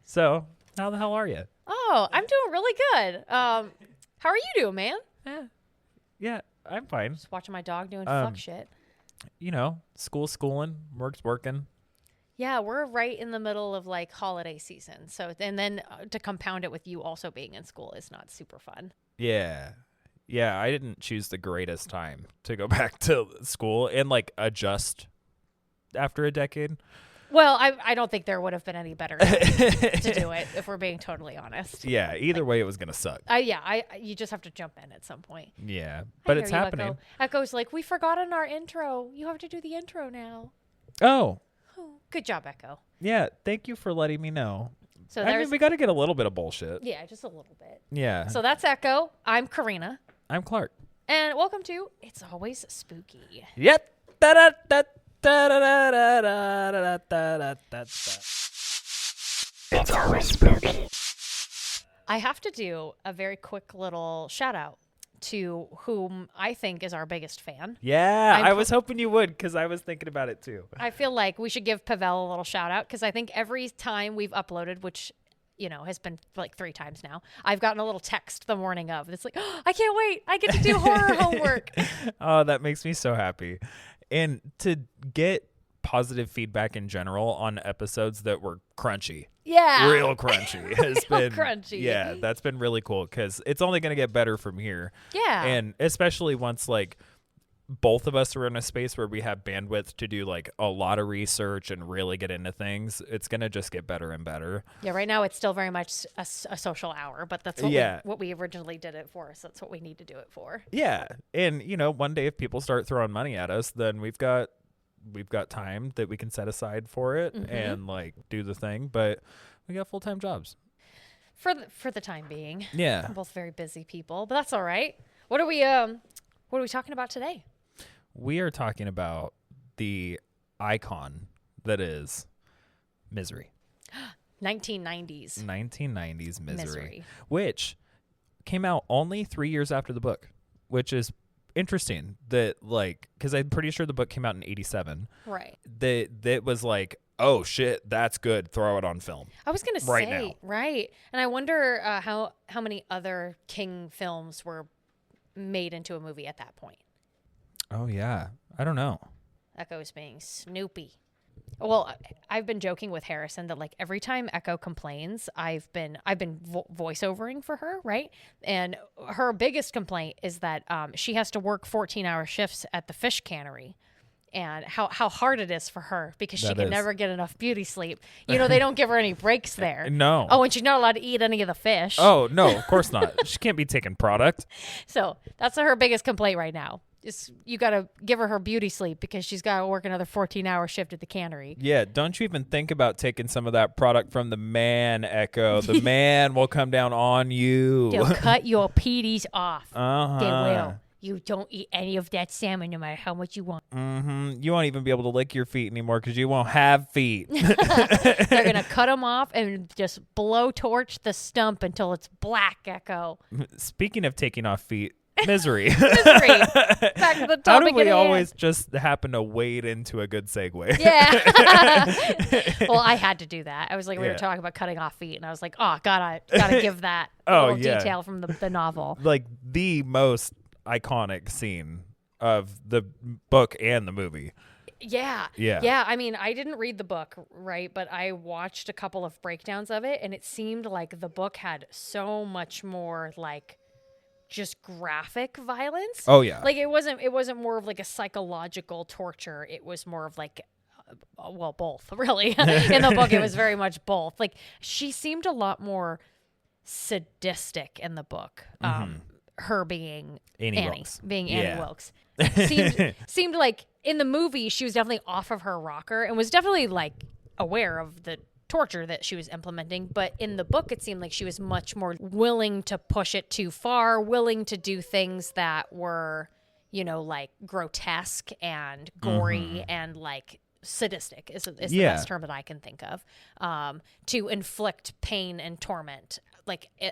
So, how the hell are you? Oh, I'm doing really good. How are you doing, man? Yeah, I'm fine. Just watching my dog doing fuck shit. You know, schooling, work's working. Yeah, we're right in the middle of like holiday season. So, and then to compound it with you also being in school is not super fun. Yeah. Yeah, I didn't choose the greatest time to go back to school and like adjust after a decade. Well, I don't think there would have been any better time to do it, if we're being totally honest. Yeah, either way, it was going to suck. You just have to jump in at some point. Yeah, but it's happening. Echo. Echo's like, we forgot in our intro. You have to do the intro now. Oh. Good job, Echo. Yeah, thank you for letting me know. So I mean, we got to get a little bit of bullshit. Yeah, just a little bit. Yeah. So that's Echo. I'm Karina. I'm Clark. And welcome to It's Always Spooky. Yep. It's always spooky. I have to do a very quick little shout out to whom I think is our biggest fan. Yeah, I was hoping you would because I was thinking about it too. I feel like we should give Pavel a little shout out because I think every time we've uploaded, which has been like 3 times now, I've gotten a little text the morning of. It's like, oh, I can't wait. I get to do horror homework. Oh, that makes me so happy. And to get positive feedback in general on episodes that were crunchy. Yeah. Real crunchy. Has been crunchy. Yeah, that's been really cool because it's only going to get better from here. Yeah. And especially once like both of us are in a space where we have bandwidth to do like a lot of research and really get into things, it's going to just get better and better. Yeah, right now it's still very much a social hour, but that's what we originally did it for, so that's what we need to do it for. Yeah. And, one day if people start throwing money at us, then we've got time that we can set aside for it and like do the thing, but we got full-time jobs. For the time being. Yeah. We're both very busy people, but that's all right. What are we talking about today? We are talking about the icon that is Misery. 1990s Misery, which came out only 3 years after the book, which is interesting that because I'm pretty sure the book came out in 1987. Right. That was like, oh shit, that's good. Throw it on film. I was gonna right say now. Right, and I wonder how many other King films were made into a movie at that point. Oh yeah, I don't know. Echo's being Snoopy. Well, I've been joking with Harrison that like every time Echo complains, I've been voiceovering for her, right? And her biggest complaint is that she has to work 14-hour shifts at the fish cannery, and how hard it is for her because she can never get enough beauty sleep. They don't give her any breaks there. No. Oh, and she's not allowed to eat any of the fish. Oh no, of course not. She can't be taking product. So that's her biggest complaint right now. You got to give her beauty sleep because she's got to work another 14-hour shift at the cannery. Yeah, don't you even think about taking some of that product from the man, Echo. The man will come down on you. They'll cut your peaties off. Uh-huh. They will. You don't eat any of that salmon no matter how much you want. Mm-hmm. You won't even be able to lick your feet anymore because you won't have feet. They're going to cut them off and just blowtorch the stump until it's black, Echo. Speaking of taking off feet, Misery. Back to the topic. How do we always just happen to wade into a good segue? Yeah. Well, I had to do that. I was like, we were talking about cutting off feet, and I was like, oh, gotta give that little detail from the novel. Like the most iconic scene of the book and the movie. Yeah. I mean, I didn't read the book, right? But I watched a couple of breakdowns of it, and it seemed like the book had so much more like just graphic violence. Oh yeah. Like it wasn't more of like a psychological torture. It was more of like both, really. In the book it was very much both. Like she seemed a lot more sadistic in the book. Her being Annie Wilkes. Seemed like in the movie she was definitely off of her rocker and was definitely like aware of the torture that she was implementing, but in the book it seemed like she was much more willing to push it too far, willing to do things that were, like grotesque and gory and like sadistic is the best term that I can think of, to inflict pain and torment like in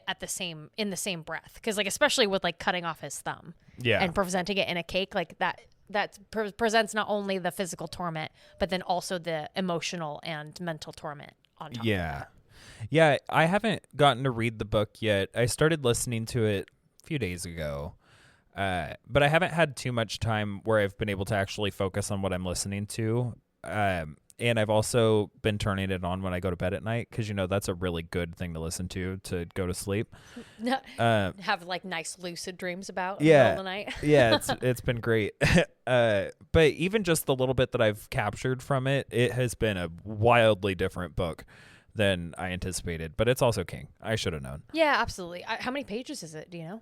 the same breath, because like especially with like cutting off his thumb and presenting it in a cake like that presents not only the physical torment but then also the emotional and mental torment on top of that. Yeah, I haven't gotten to read the book yet. I started listening to it a few days ago. But I haven't had too much time where I've been able to actually focus on what I'm listening to. And I've also been turning it on when I go to bed at night because, that's a really good thing to listen to go to sleep. Have like nice lucid dreams about in the middle of the night. Yeah, it's been great. But even just the little bit that I've captured from it, it has been a wildly different book than I anticipated. But it's also King. I should have known. Yeah, absolutely. How many pages is it? Do you know?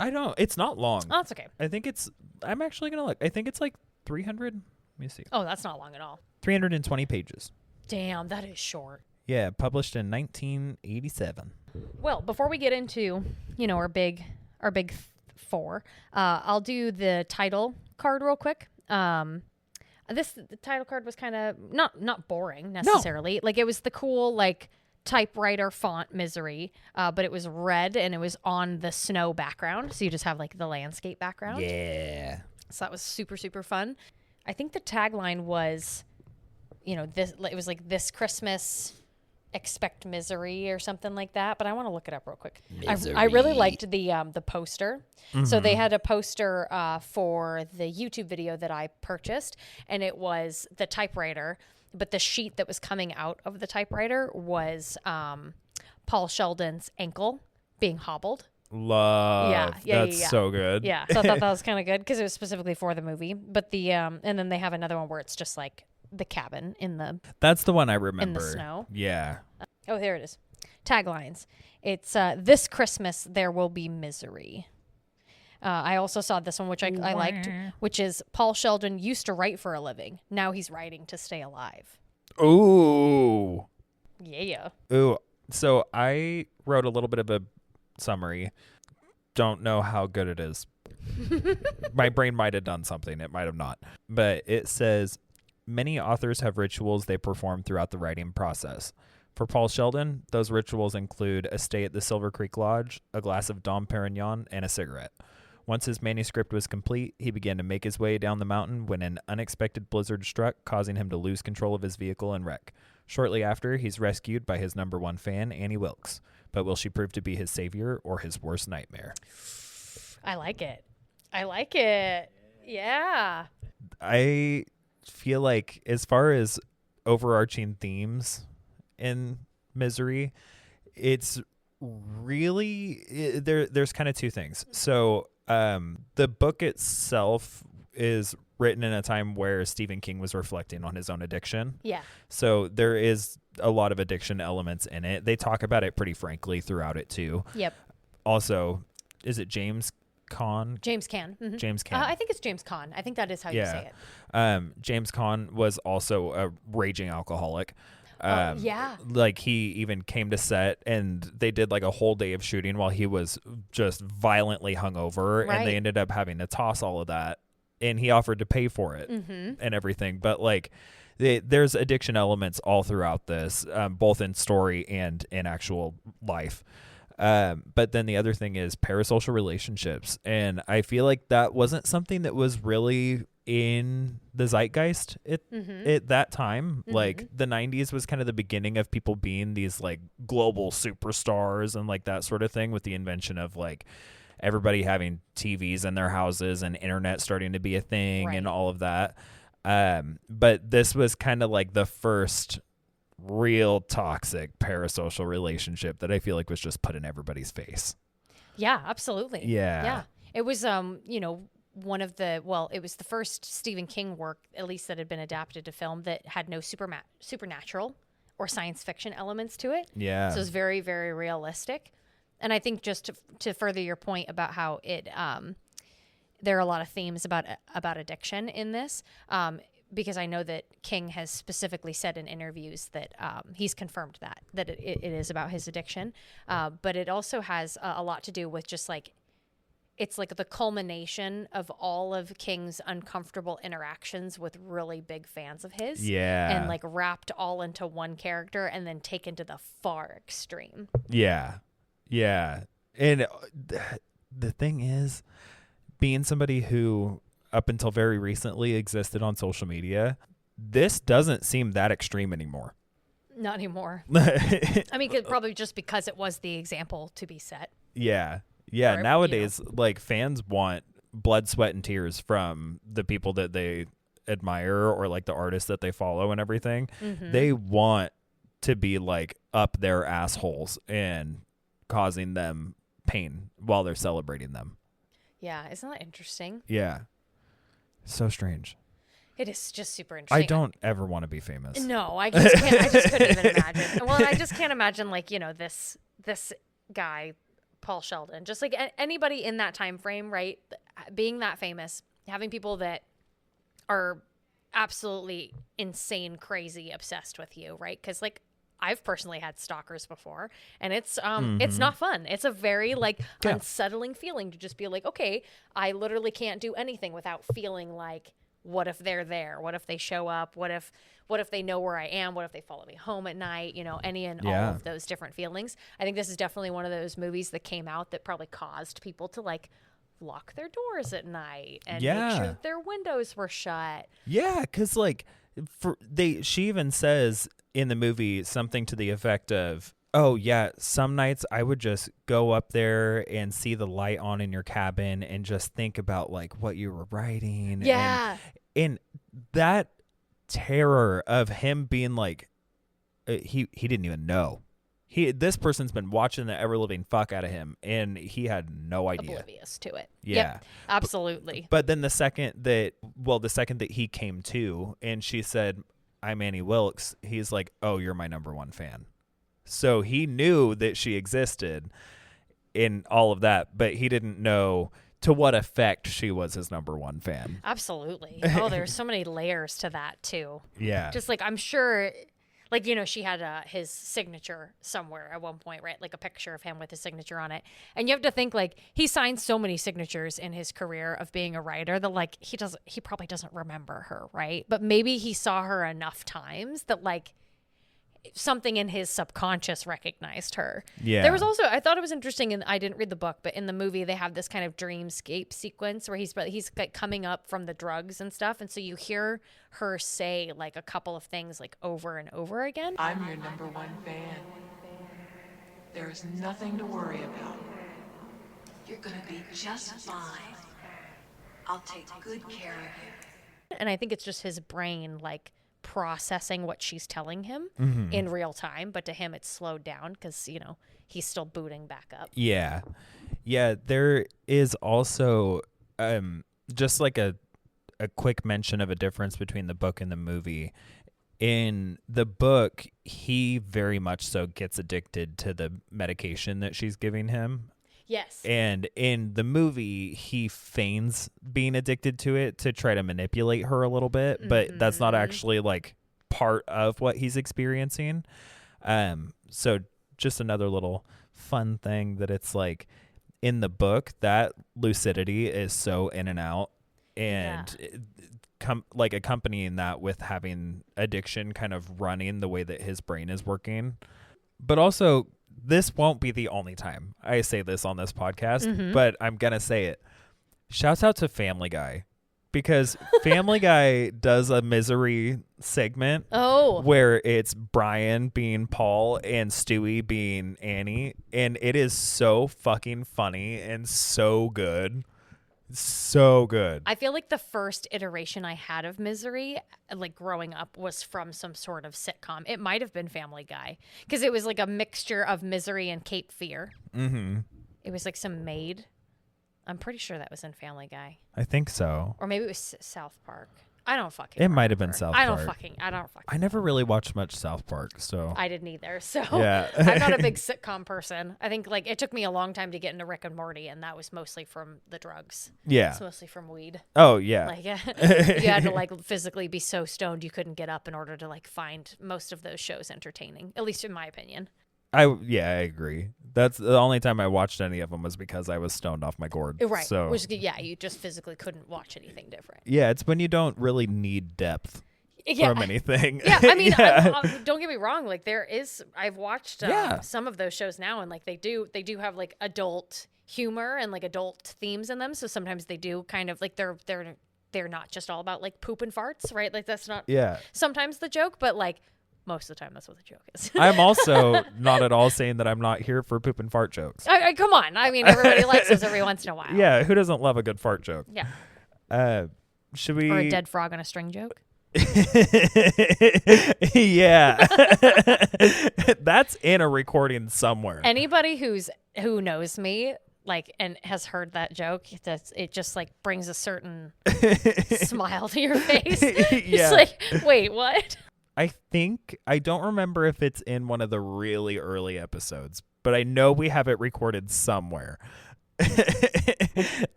I don't. It's not long. Oh, it's okay. I'm actually going to look. I think it's like 300. Let me see. Oh, that's not long at all. 320 pages. Damn, that is short. Yeah, published in 1987. Well, before we get into, our big four, I'll do the title card real quick. The title card was kind of not boring necessarily. No. Like it was the cool typewriter font Misery, but it was red and it was on the snow background, so you just have the landscape background. Yeah. So that was super, super fun. I think the tagline was, it was this Christmas, expect misery or something like that. But I want to look it up real quick. I really liked the poster. Mm-hmm. So they had a poster for the YouTube video that I purchased, and it was the typewriter, but the sheet that was coming out of the typewriter was Paul Sheldon's ankle being hobbled. Love. Yeah. That's so good. Yeah. So I thought that was kind of good because it was specifically for the movie. But and then they have another one where it's just the cabin in the. That's the one I remember. In the snow. Yeah. Oh, there it is. Taglines. It's this Christmas there will be misery. I also saw this one, which I liked, which is Paul Sheldon used to write for a living. Now he's writing to stay alive. Ooh. Yeah. Ooh. So I wrote a little bit of a summary. Don't know how good it is. My brain might have done something. It might have not. But it says, many authors have rituals they perform throughout the writing process. For Paul Sheldon, those rituals include a stay at the Silver Creek Lodge, a glass of Dom Perignon, and a cigarette. Once his manuscript was complete, he began to make his way down the mountain when an unexpected blizzard struck, causing him to lose control of his vehicle and wreck. Shortly after, he's rescued by his number one fan, Annie Wilkes. But will she prove to be his savior or his worst nightmare? I like it. Yeah. I feel like as far as overarching themes in Misery, it's really there's kind of two things. So the book itself is written in a time where Stephen King was reflecting on his own addiction. Yeah. So there is a lot of addiction elements in it. They talk about it pretty frankly throughout it too. Yep. Also, is it James Caan? James Caan. Mm-hmm. James Caan. I think it's James Caan. I think that is how you say it. James Caan was also a raging alcoholic. Yeah. He even came to set and they did a whole day of shooting while he was just violently hungover, right. And they ended up having to toss all of that, and he offered to pay for it and everything. But there's addiction elements all throughout this, both in story and in actual life. But then the other thing is parasocial relationships. And I feel like that wasn't something that was really in the zeitgeist at that time. Mm-hmm. The 90s was kind of the beginning of people being these global superstars and that sort of thing, with the invention of everybody having TVs in their houses and internet starting to be a thing, right. And all of that. But this was kind of the first real toxic parasocial relationship that I feel was just put in everybody's face. Yeah, absolutely. Yeah. It was, it was the first Stephen King work, at least that had been adapted to film, that had no supernatural or science fiction elements to it. Yeah. So it was very, very realistic. And I think just to further your point about how it, there are a lot of themes about addiction in this, because I know that King has specifically said in interviews that he's confirmed that it is about his addiction. But it also has a lot to do with just it's the culmination of all of King's uncomfortable interactions with really big fans of his. Yeah. And wrapped all into one character and then taken to the far extreme. Yeah. Yeah. And the thing is, being somebody who up until very recently existed on social media, this doesn't seem that extreme anymore. Not anymore. I mean, probably just because it was the example to be set. Yeah. Nowadays, like, fans want blood, sweat, and tears from the people that they admire or like the artists that they follow and everything. They want to be like up their assholes and causing them pain while they're celebrating them. Yeah. Isn't that interesting? Yeah. So strange. It is just super interesting. I don't ever want to be famous. No, I just can't. I just couldn't even imagine. Well, I just can't imagine, like, you know, this guy, Paul Sheldon, just like anybody in that time frame, right? Being that famous, having people that are absolutely insane, crazy, obsessed with you, right? Because, like, I've personally had stalkers before, and it's not fun. It's a very like unsettling feeling to just be like, okay, I literally can't do anything without feeling like, what if they're there? What if they show up? What if they know where I am? What if they follow me home at night? You know, any and all of those different feelings. I think this is definitely one of those movies that came out that probably caused people to like lock their doors at night and make sure that their windows were shut. Yeah, because like she even says in the movie something to the effect of, oh, yeah, some nights I would just go up there and see the light on in your cabin and just think about, like, what you were writing. Yeah. And that terror of him being like, he didn't even know. This person's been watching the ever-living fuck out of him, and he had no idea. Oblivious to it. Yeah. Yep, absolutely. But then the second that he came to and she said, I'm Annie Wilkes, he's like, oh, you're my number one fan. So he knew that she existed in all of that, but he didn't know to what effect she was his number one fan. Absolutely. Oh, there's so many layers to that too. Yeah. Just like, I'm sure, like, you know, she had his signature somewhere at one point, right? Like a picture of him with his signature on it. And you have to think, like, he signed so many signatures in his career of being a writer that, like, he probably doesn't remember her, right? But maybe he saw her enough times that, like, something in his subconscious recognized her. Yeah. There was also, I thought it was interesting, and I didn't read the book, but in the movie they have this kind of dreamscape sequence where he's like coming up from the drugs and stuff, and so you hear her say like a couple of things like over and over again. I'm your number one fan. There is nothing to worry about. You're gonna be just fine. I'll take good care of you. And I think it's just his brain like processing what she's telling him in real time, but to him it's slowed down because, you know, he's still booting back up. Yeah. There is also just like a quick mention of a difference between the book and the movie. In the book, he very much so gets addicted to the medication that she's giving him. Yes. And in the movie, he feigns being addicted to it to try to manipulate her a little bit, but that's not actually like part of what he's experiencing. So just another little fun thing that it's like in the book, that lucidity is so in and out, and like accompanying that with having addiction kind of running the way that his brain is working. But also, this won't be the only time I say this on this podcast, but I'm going to say it. Shouts out to Family Guy, because Family Guy does a misery segment where it's Brian being Paul and Stewie being Annie, and it is so fucking funny and so good. So good. I feel like the first iteration I had of misery, like growing up, was from some sort of sitcom. It might have been Family Guy, because it was like a mixture of misery and Cape Fear. It was like some maid. I'm pretty sure that was in Family Guy. I think so. Or maybe it was South Park. I don't fucking It might have been South Park. I don't fucking I never really watched much South Park, so. I didn't either. So yeah. I'm not a big sitcom person. I think like it took me a long time to get into Rick and Morty, and that was mostly from the drugs. Yeah. It's mostly from weed. Oh, yeah. Like you had to like physically be so stoned you couldn't get up in order to like find most of those shows entertaining, at least in my opinion. I agree. That's the only time I watched any of them was because I was stoned off my gourd. Right. So you just physically couldn't watch anything different. Yeah, it's when you don't really need depth from anything. Yeah, I mean, don't get me wrong. Like I've watched some of those shows now, and like they do have like adult humor and like adult themes in them. So sometimes they do kind of like they're not just all about like poop and farts, right? Like that's not sometimes the joke, but like most of the time that's what the joke is. I'm also not at all saying that I'm not here for poop and fart jokes. Come on. I mean, everybody likes those every once in a while. Yeah, who doesn't love a good fart joke? Yeah. Should we? Or a dead frog on a string joke? Yeah. That's in a recording somewhere. Anybody who knows me, like, and has heard that joke, it just like brings a certain smile to your face. It's like, wait, what? I don't remember if it's in one of the really early episodes, but I know we have it recorded somewhere.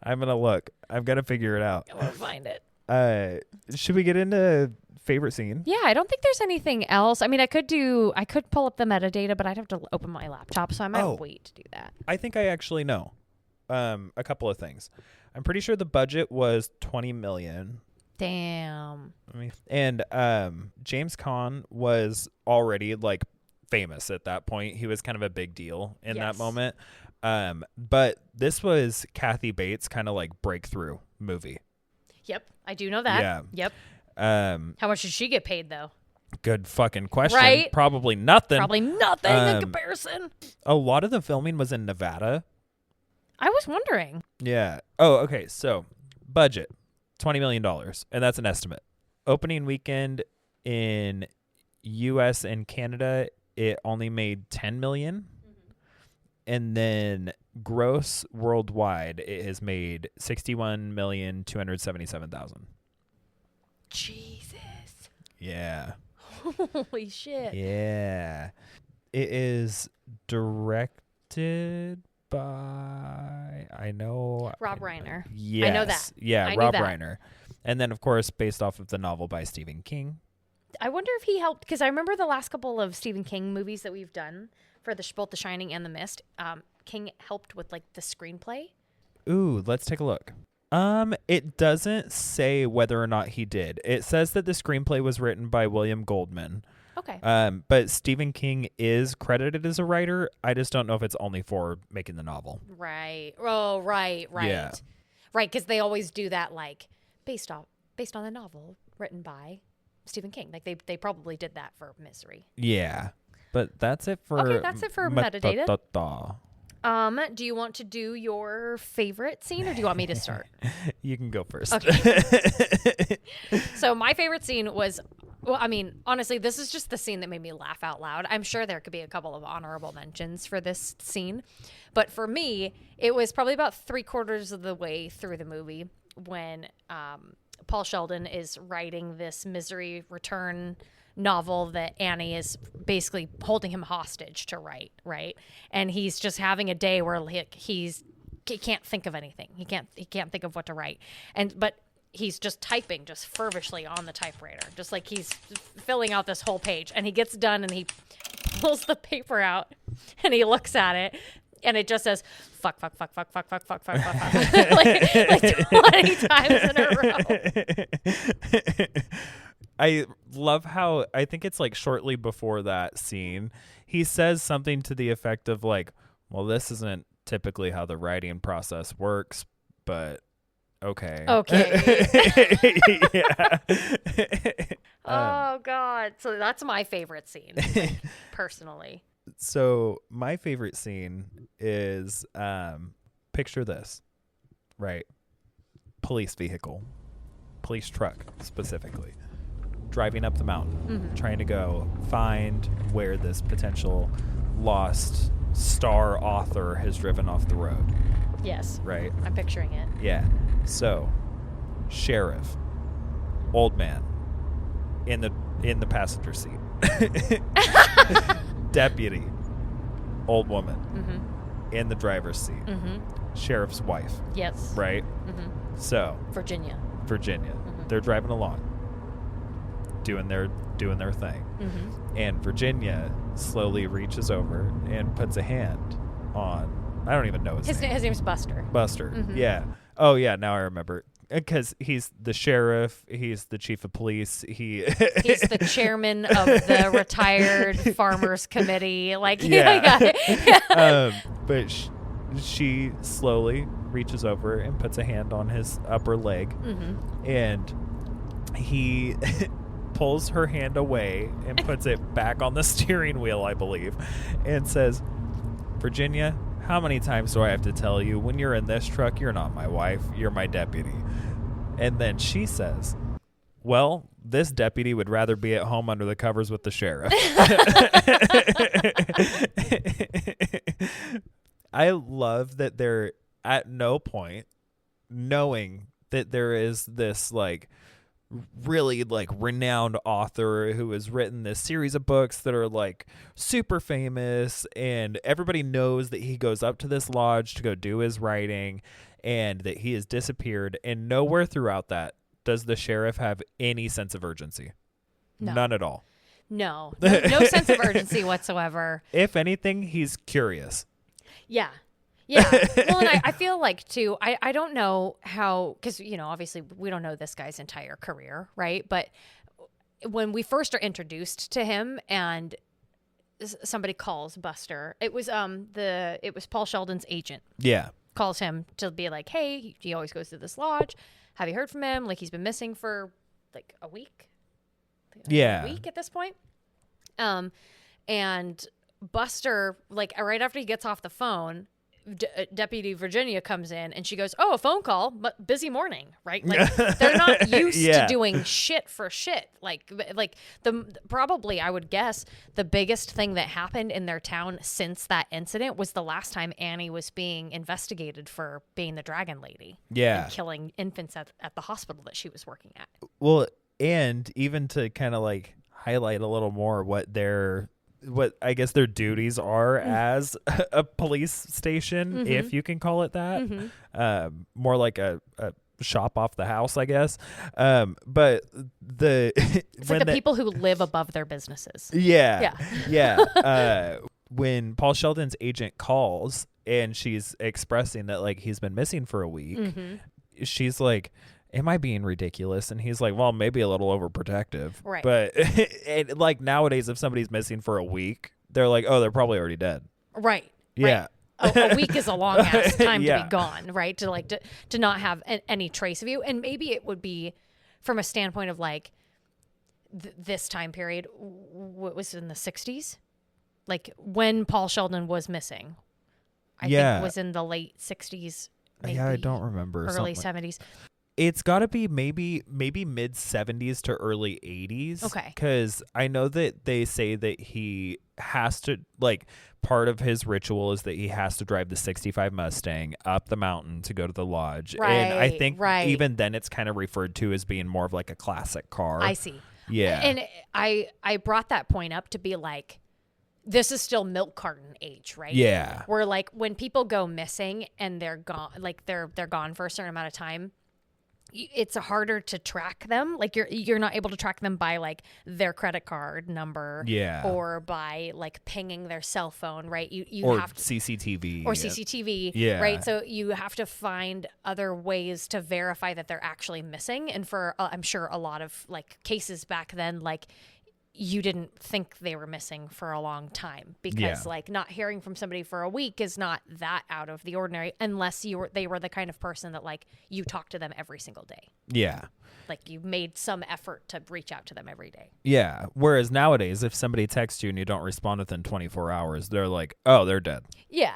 I'm going to look. I'm going to figure it out. I want to find it. Should we get into favorite scene? Yeah, I don't think there's anything else. I mean, I could pull up the metadata, but I'd have to open my laptop, so I might wait to do that. I think I actually know a couple of things. I'm pretty sure the budget was $20 million. Damn. And James Caan was already like famous at that point. He was kind of a big deal in that moment. But this was Kathy Bates' kind of like breakthrough movie. Yep, I do know that. Yeah. Yep. How much did she get paid though? Good fucking question. Right? Probably nothing. In comparison. A lot of the filming was in Nevada. I was wondering. Yeah. Oh, okay. So budget, $20 million, and that's an estimate. Opening weekend in U.S. and Canada, it only made $10 million. And then gross worldwide, it has made $61,277,000. Jesus. Yeah. Holy shit. Yeah. It is directed by, Rob Reiner. Yes. I know that. Yeah, Rob Reiner. And then, of course, based off of the novel by Stephen King. I wonder if he helped, because I remember the last couple of Stephen King movies that we've done for both The Shining and The Mist. King helped with like the screenplay. Ooh, let's take a look. It doesn't say whether or not he did. It says that the screenplay was written by William Goldman. Okay. But Stephen King is credited as a writer. I just don't know if it's only for making the novel. Right. Oh, right. Yeah. Right, because they always do that, like based on the novel written by Stephen King. Like they probably did that for Misery. Yeah. But that's it for metadata. Do you want to do your favorite scene, or do you want me to start? You can go first. Okay. So my favorite scene was, well, I mean, honestly, this is just the scene that made me laugh out loud. I'm sure there could be a couple of honorable mentions for this scene. But for me, it was probably about 3/4 of the way through the movie when Paul Sheldon is writing this Misery Return novel that Annie is basically holding him hostage to write, right? And he's just having a day where he can't think of anything. He can't think of what to write. But he's just typing just feverishly on the typewriter, just like he's filling out this whole page. And he gets done and he pulls the paper out and he looks at it. And it just says, fuck, like 20 times in a row. I love how, I think it's like shortly before that scene, he says something to the effect of like, well, this isn't typically how the writing process works, but okay. Yeah. Oh, God. So that's my favorite scene, like, personally. So my favorite scene is, picture this, right? Police vehicle, police truck specifically, driving up the mountain, trying to go find where this potential lost star author has driven off the road. Yes. Right? I'm picturing it. Yeah. So, sheriff, old man, in the passenger seat. Deputy, old woman, in the driver's seat. Sheriff's wife. Yes. Right? So, Virginia. They're driving along, doing their thing. And Virginia slowly reaches over and puts a hand on, I don't even know his name. His name's Buster. Yeah. Oh yeah, now I remember. Because he's the sheriff, he's the chief of police, he's the chairman of the retired farmers committee. Like, yeah. I got it. But she slowly reaches over and puts a hand on his upper leg, and he pulls her hand away and puts it back on the steering wheel, I believe, and says, Virginia, how many times do I have to tell you, when you're in this truck, you're not my wife, you're my deputy? And then she says, well, this deputy would rather be at home under the covers with the sheriff. I love that they're at no point knowing that there is this like really like renowned author who has written this series of books that are like super famous, and everybody knows that he goes up to this lodge to go do his writing and that he has disappeared, and nowhere throughout that does the sheriff have any sense of urgency. No. None at all. No sense of urgency whatsoever. If anything, he's curious. Yeah. Yeah. Well, and I feel like, too, I don't know how, because, you know, obviously we don't know this guy's entire career, right? But when we first are introduced to him and somebody calls Buster, it was Paul Sheldon's agent. Yeah. Calls him to be like, hey, he always goes to this lodge. Have you heard from him? Like, he's been missing for like a week. Yeah. A week at this point. And Buster, like right after he gets off the phone, Deputy Virginia comes in and she goes, oh, a phone call, but busy morning, right? Like they're not used to doing shit for shit. Like probably I would guess the biggest thing that happened in their town since that incident was the last time Annie was being investigated for being the dragon lady. Yeah. And killing infants at the hospital that she was working at. Well, and even to kind of like highlight a little more what I guess their duties are as a police station, if you can call it that. More like a shop off the house, I guess. But it's like the people who live above their businesses. Yeah. When Paul Sheldon's agent calls and she's expressing that like he's been missing for a week, she's like, am I being ridiculous? And he's like, well, maybe a little overprotective. Right. But like nowadays, if somebody's missing for a week, they're like, oh, they're probably already dead. Right. Yeah. Right. A week is a long ass time to be gone, right? To like to not have any trace of you. And maybe it would be from a standpoint of like this time period, what was in the 60s? Like when Paul Sheldon was missing. I think it was in the late 60s. Maybe yeah, I don't remember. Early 70s. It's got to be maybe mid 70s to early 80s. Okay. Because I know that they say that he has to, like, part of his ritual is that he has to drive the 65 Mustang up the mountain to go to the lodge. Right, and I think right. even then it's kind of referred to as being more of like a classic car. I see. Yeah. And I brought that point up to be like, this is still milk carton age, right? Yeah. Where like when people go missing and they're gone, like they're gone for a certain amount of time, it's harder to track them. Like you're not able to track them by like their credit card number, or by like pinging their cell phone, right? You or have to, CCTV, right? So you have to find other ways to verify that they're actually missing. And for I'm sure a lot of like cases back then, like you didn't think they were missing for a long time because like not hearing from somebody for a week is not that out of the ordinary unless they were the kind of person that like you talk to them every single day. Yeah. Like you made some effort to reach out to them every day. Yeah. Whereas nowadays, if somebody texts you and you don't respond within 24 hours, they're like, oh, they're dead. Yeah.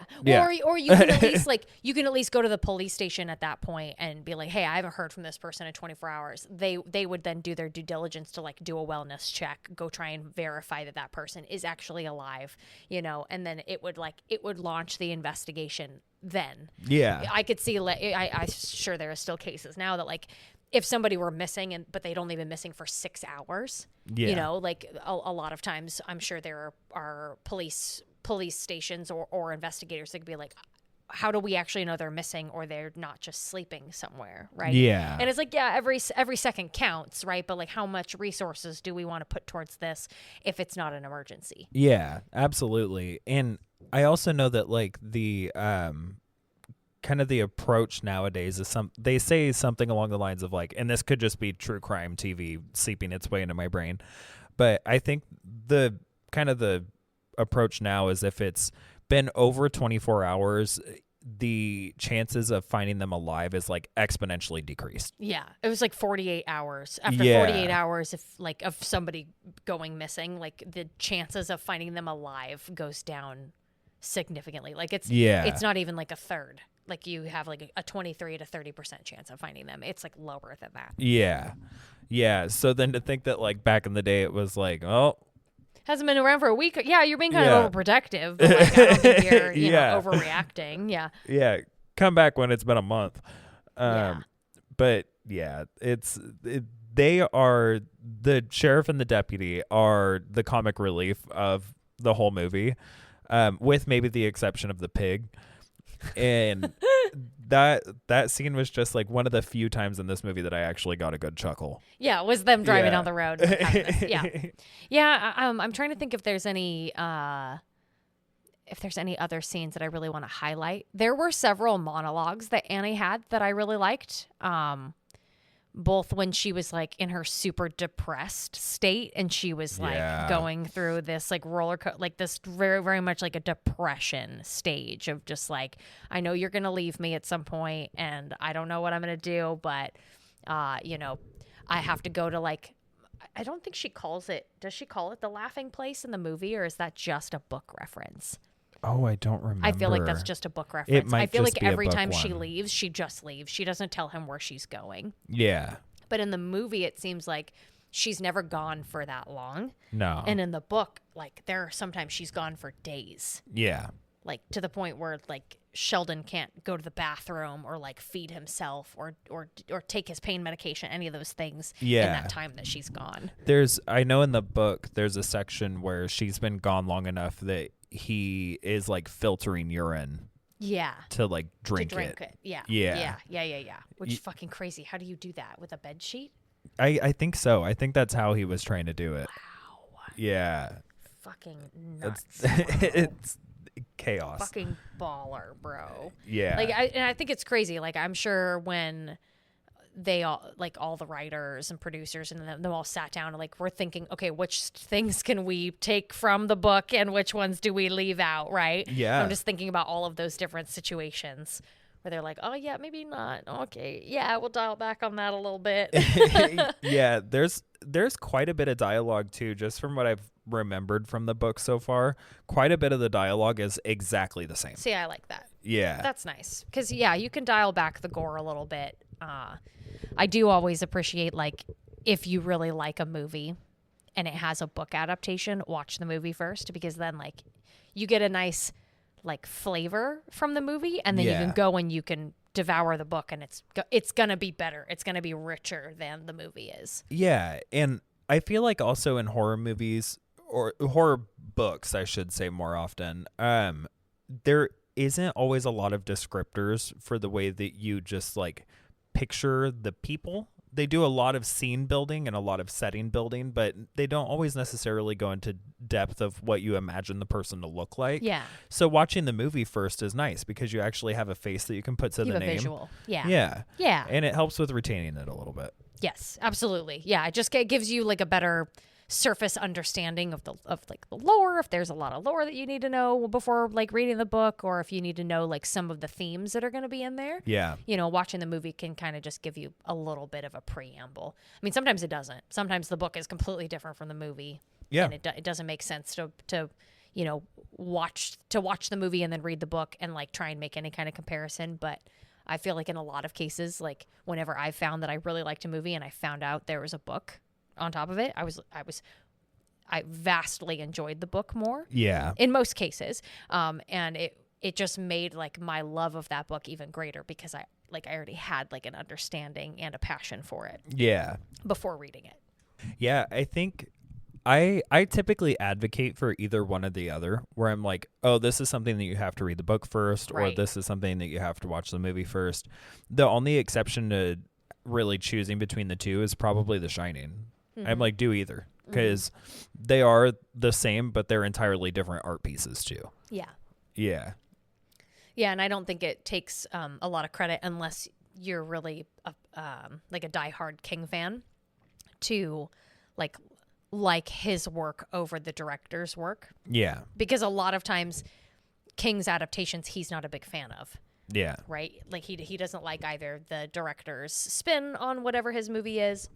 Or you can at least like you can at least go to the police station at that point and be like, hey, I haven't heard from this person in 24 hours. They would then do their due diligence to like do a wellness check, go try and verify that person is actually alive, you know, and then it would launch the investigation then. Yeah. I could see I'm sure there are still cases now that like if somebody were missing but they'd only been missing for 6 hours, you know, like a lot of times I'm sure there are police stations or investigators that could be like, how do we actually know they're missing or they're not just sleeping somewhere, right? Yeah. And it's like, yeah, every second counts, right? But like how much resources do we want to put towards this if it's not an emergency? Yeah, absolutely. And I also know that like the kind of the approach nowadays is they say something along the lines of like, and this could just be true crime TV seeping its way into my brain, but I think the kind of the approach now is if it's been over 24 hours, the chances of finding them alive is like exponentially decreased. Yeah. It was like 48 hours. After 48 hours of somebody going missing, like the chances of finding them alive goes down significantly. Like it's not even like a third. Like you have like a 23 to 30% chance of finding them. It's like lower than that. Yeah. Yeah. So then to think that like back in the day it was like, oh, hasn't been around for a week. Yeah, you're being kind of overprotective, but like, I don't think you're know, overreacting. Yeah. Yeah. Come back when it's been a month. But yeah, they are, the sheriff and the deputy are the comic relief of the whole movie, with maybe the exception of the pig. And that scene was just like one of the few times in this movie that I actually got a good chuckle. Yeah, it was them driving down the road. Yeah. I'm trying to think if there's any other scenes that I really want to highlight. There were several monologues that Annie had that I really liked. Both when she was like in her super depressed state and she was like going through this like roller coaster, like this very, very much like a depression stage of just like, I know you're going to leave me at some point and I don't know what I'm going to do, but, you know, I have to go to like, I don't think she calls it, does she call it the laughing place in the movie, or is that just a book reference? Oh, I don't remember. I feel like that's just a book reference. It might I feel just like be a every book time she one. leaves, she just leaves. She doesn't tell him where she's going. Yeah. But in the movie, it seems like she's never gone for that long. No. And in the book, like there are sometimes she's gone for days. Yeah. Like to the point where like Sheldon can't go to the bathroom or like feed himself or take his pain medication, any of those things in that time that she's gone. I know in the book, there's a section where she's been gone long enough that he is like filtering urine. Yeah. To like drink it. Yeah. Which is fucking crazy. How do you do that? With a bed sheet? I think so. I think that's how he was trying to do it. Wow. Yeah. Fucking nuts. It's chaos. Fucking baller, bro. Yeah. Like I think it's crazy. Like I'm sure when they all, like all the writers and producers and them all sat down and like we're thinking, okay, which things can we take from the book and which ones do we leave out, right? Yeah. I'm just thinking about all of those different situations where they're like, oh yeah, maybe not. Okay, yeah, we'll dial back on that a little bit. Yeah, there's quite a bit of dialogue too, just from what I've remembered from the book so far. Quite a bit of the dialogue is exactly the same. See, I like that. Yeah. That's nice. Because yeah, you can dial back the gore a little bit. I do always appreciate, like, if you really like a movie and it has a book adaptation, watch the movie first, because then, like, you get a nice, like, flavor from the movie, and then you can go and you can devour the book, and it's going to be better. It's going to be richer than the movie is. Yeah, and I feel like also in horror movies, or horror books, I should say more often, there isn't always a lot of descriptors for the way that you just, like, picture the people. They do a lot of scene building and a lot of setting building, but they don't always necessarily go into depth of what you imagine the person to look like. Yeah. So watching the movie first is nice because you actually have a face that you can put to the name. A visual. Yeah. Yeah. Yeah. And it helps with retaining it a little bit. Yes, absolutely. Yeah, it just gives you like a better surface understanding of the lore, if there's a lot of lore that you need to know before like reading the book, or if you need to know like some of the themes that are going to be in there. Yeah. You know, watching the movie can kind of just give you a little bit of a preamble. I mean, sometimes it doesn't. Sometimes the book is completely different from the movie. Yeah. And it doesn't make sense to you know, watch the movie and then read the book and like try and make any kind of comparison, but I feel like in a lot of cases, like whenever I found that I really liked a movie and I found out there was a book on top of it, I vastly enjoyed the book more. Yeah. In most cases. And it just made like my love of that book even greater because I already had like an understanding and a passion for it. Yeah. Before reading it. Yeah, I think I typically advocate for either one or the other, where I'm like, oh, this is something that you have to read the book first, right, or this is something that you have to watch the movie first. The only exception to really choosing between the two is probably The Shining. Mm-hmm. I'm like, do either, because they are the same, but they're entirely different art pieces too. Yeah. Yeah. Yeah, and I don't think it takes a lot of credit unless you're really like a diehard King fan to like his work over the director's work. Yeah. Because a lot of times King's adaptations he's not a big fan of. Yeah. Right? Like he doesn't like either the director's spin on whatever his movie is,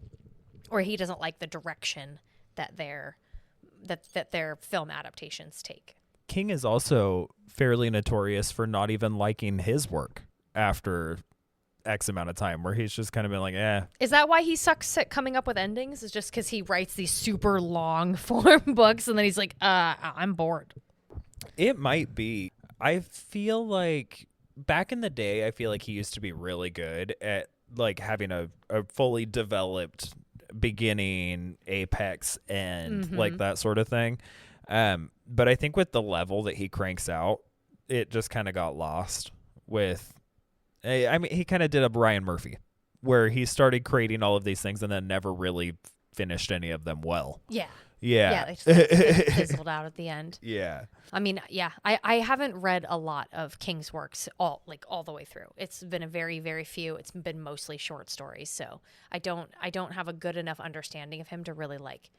or he doesn't like the direction that their film adaptations take. King is also fairly notorious for not even liking his work after X amount of time, where he's just kind of been like, Is that why he sucks at coming up with endings? Is just because he writes these super long form books and then he's like, I'm bored. It might be. I feel like back in the day, I feel like he used to be really good at like having a fully developed beginning, apex, end, like that sort of thing. But I think with the level that he cranks out, it just kind of got lost with, I mean, he kind of did a Ryan Murphy where he started creating all of these things and then never really finished any of them well. Yeah. Yeah. Yeah, they fizzled out at the end. Yeah. I mean, yeah, I haven't read a lot of King's works all the way through. It's been a very, very few. It's been mostly short stories, so I don't have a good enough understanding of him to really like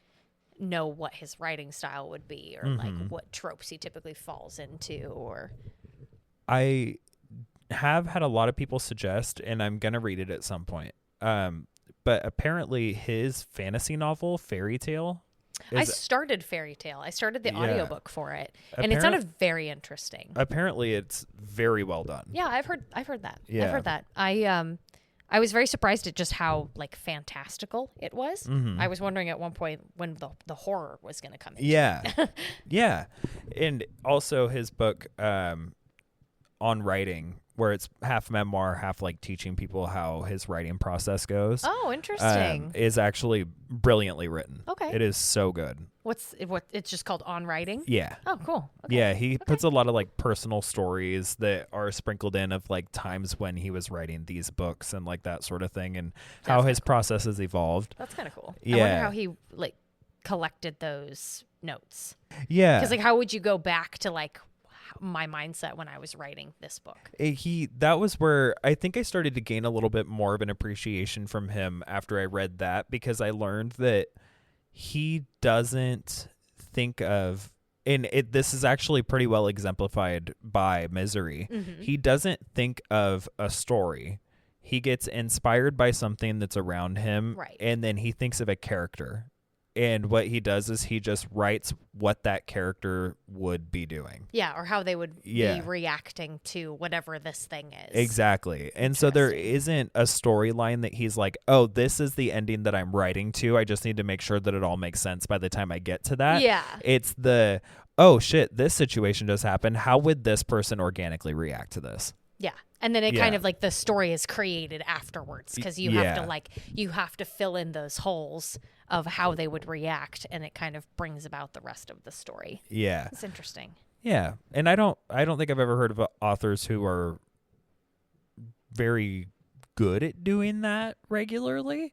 know what his writing style would be, or like what tropes he typically falls into. Or I have had a lot of people suggest, and I'm gonna read it at some point. But apparently his fantasy novel Fairy Tale. I started Fairy Tale. I started the audiobook for it, and it sounded very interesting. Apparently, it's very well done. Yeah, I've heard that. Yeah. I've heard that. I was very surprised at just how like fantastical it was. I was wondering at one point when the horror was going to come in. Yeah, yeah, and also his book on writing, where it's half memoir, half like teaching people how his writing process goes. Oh, interesting. Is actually brilliantly written. Okay. It is so good. What it's just called On Writing? Yeah. Oh, cool. Okay. Yeah, he puts a lot of like personal stories that are sprinkled in of like times when he was writing these books and like that sort of thing, and how his process has evolved. That's kind of cool. Yeah. I wonder how he like collected those notes. Yeah. Because like, how would you go back to like my mindset when I was writing this book? That was where I think I started to gain a little bit more of an appreciation from him after I read that, because I learned that he doesn't think of, and this is actually pretty well exemplified by Misery. He doesn't think of a story. He gets inspired by something that's around him, right, and then he thinks of a character. And what he does is he just writes what that character would be doing. Yeah, or how they would be reacting to whatever this thing is. Exactly. And so there isn't a storyline that he's like, oh, this is the ending that I'm writing to. I just need to make sure that it all makes sense by the time I get to that. Yeah. It's the, oh, shit, this situation just happened. How would this person organically react to this? Yeah. And then it kind of like the story is created afterwards, because you have to fill in those holes of how they would react, and it kind of brings about the rest of the story. Yeah. It's interesting. Yeah. And I don't think I've ever heard of authors who are very good at doing that regularly.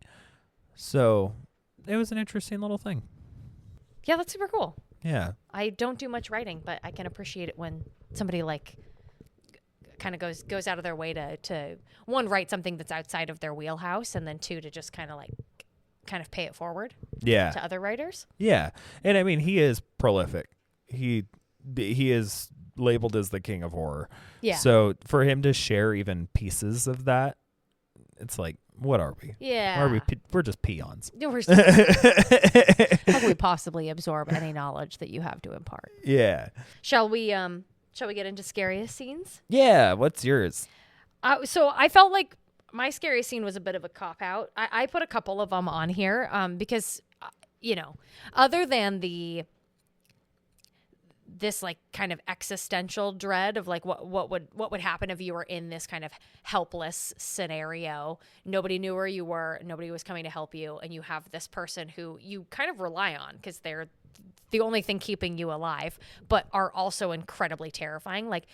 So it was an interesting little thing. Yeah, that's super cool. Yeah. I don't do much writing, but I can appreciate it when somebody like kind of goes out of their way to one, write something that's outside of their wheelhouse, and then two, to just kind of pay it forward to other writers. Yeah. And I mean, he is prolific. He is labeled as the king of horror. Yeah. So for him to share even pieces of that, it's like, what are we? Yeah. We're just peons. How can we possibly absorb any knowledge that you have to impart? Yeah. Shall we get into scariest scenes? Yeah. What's yours? So I felt like my scariest scene was a bit of a cop-out. I put a couple of them on here because, other than this like kind of existential dread of like what would happen if you were in this kind of helpless scenario, nobody knew where you were, nobody was coming to help you, and you have this person who you kind of rely on because they're the only thing keeping you alive, but are also incredibly terrifying. Like,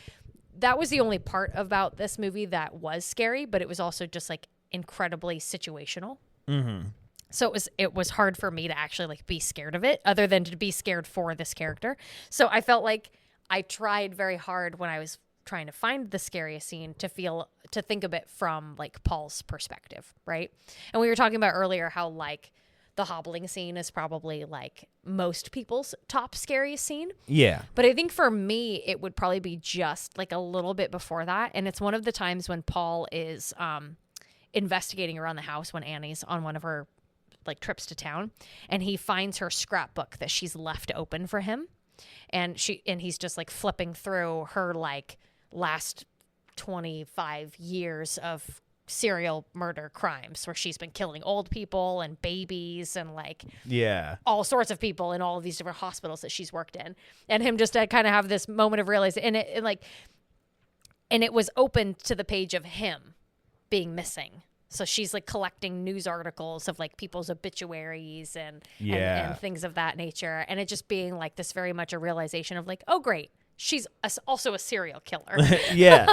that was the only part about this movie that was scary, but it was also just like incredibly situational. Mm-hmm. So it was hard for me to actually like be scared of it, other than to be scared for this character. So I felt like I tried very hard when I was trying to find the scariest scene to think of it from like Paul's perspective, right? And we were talking about earlier how like the hobbling scene is probably like most people's top scariest scene. Yeah. But I think for me, it would probably be just like a little bit before that. And it's one of the times when Paul is investigating around the house when Annie's on one of her like trips to town, and he finds her scrapbook that she's left open for him. And he's just like flipping through her like last 25 years of serial murder crimes where she's been killing old people and babies and like all sorts of people in all of these different hospitals that she's worked in, and him just to kind of have this moment of realization, and it was open to the page of him being missing. So she's like collecting news articles of like people's obituaries and things of that nature, and it just being like this very much a realization of like, oh great, she's also a serial killer. Yeah.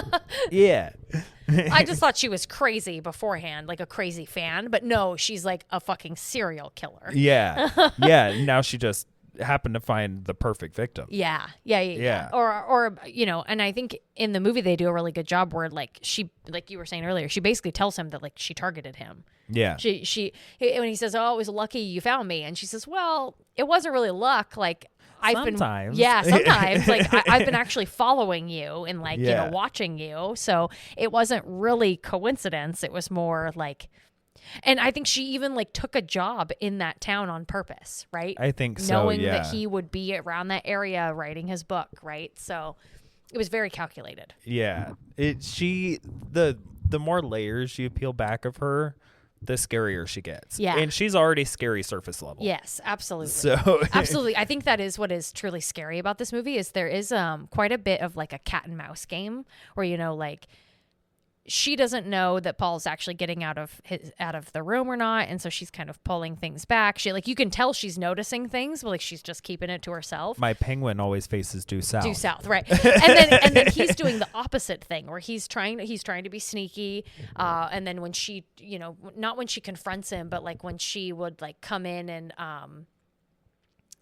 I just thought she was crazy beforehand, like a crazy fan, but no, she's like a fucking serial killer. Yeah. Now she just happened to find the perfect victim. Yeah. Or you know, and I think in the movie they do a really good job where like she, like you were saying earlier, she basically tells him that like she targeted him. Yeah. She when he says, "Oh, it was lucky you found me," and she says, "Well, it wasn't really luck. Like sometimes. Like I've been actually following you and like you know watching you. So it wasn't really coincidence. It was more like." And I think she even like took a job in that town on purpose, right? I think so, knowing that he would be around that area writing his book, right? So it was very calculated. Yeah. The more layers you peel back of her, the scarier she gets. Yeah. And she's already scary surface level. Yes, absolutely. So absolutely. I think that is what is truly scary about this movie is there is quite a bit of like a cat and mouse game where, you know, like she doesn't know that Paul's actually getting out of the room or not, and so she's kind of pulling things back. She like you can tell she's noticing things, but like she's just keeping it to herself. My penguin always faces due south. Due south, right? and then he's doing the opposite thing where he's trying to be sneaky, and then when she, you know, not when she confronts him, but like when she would like come in and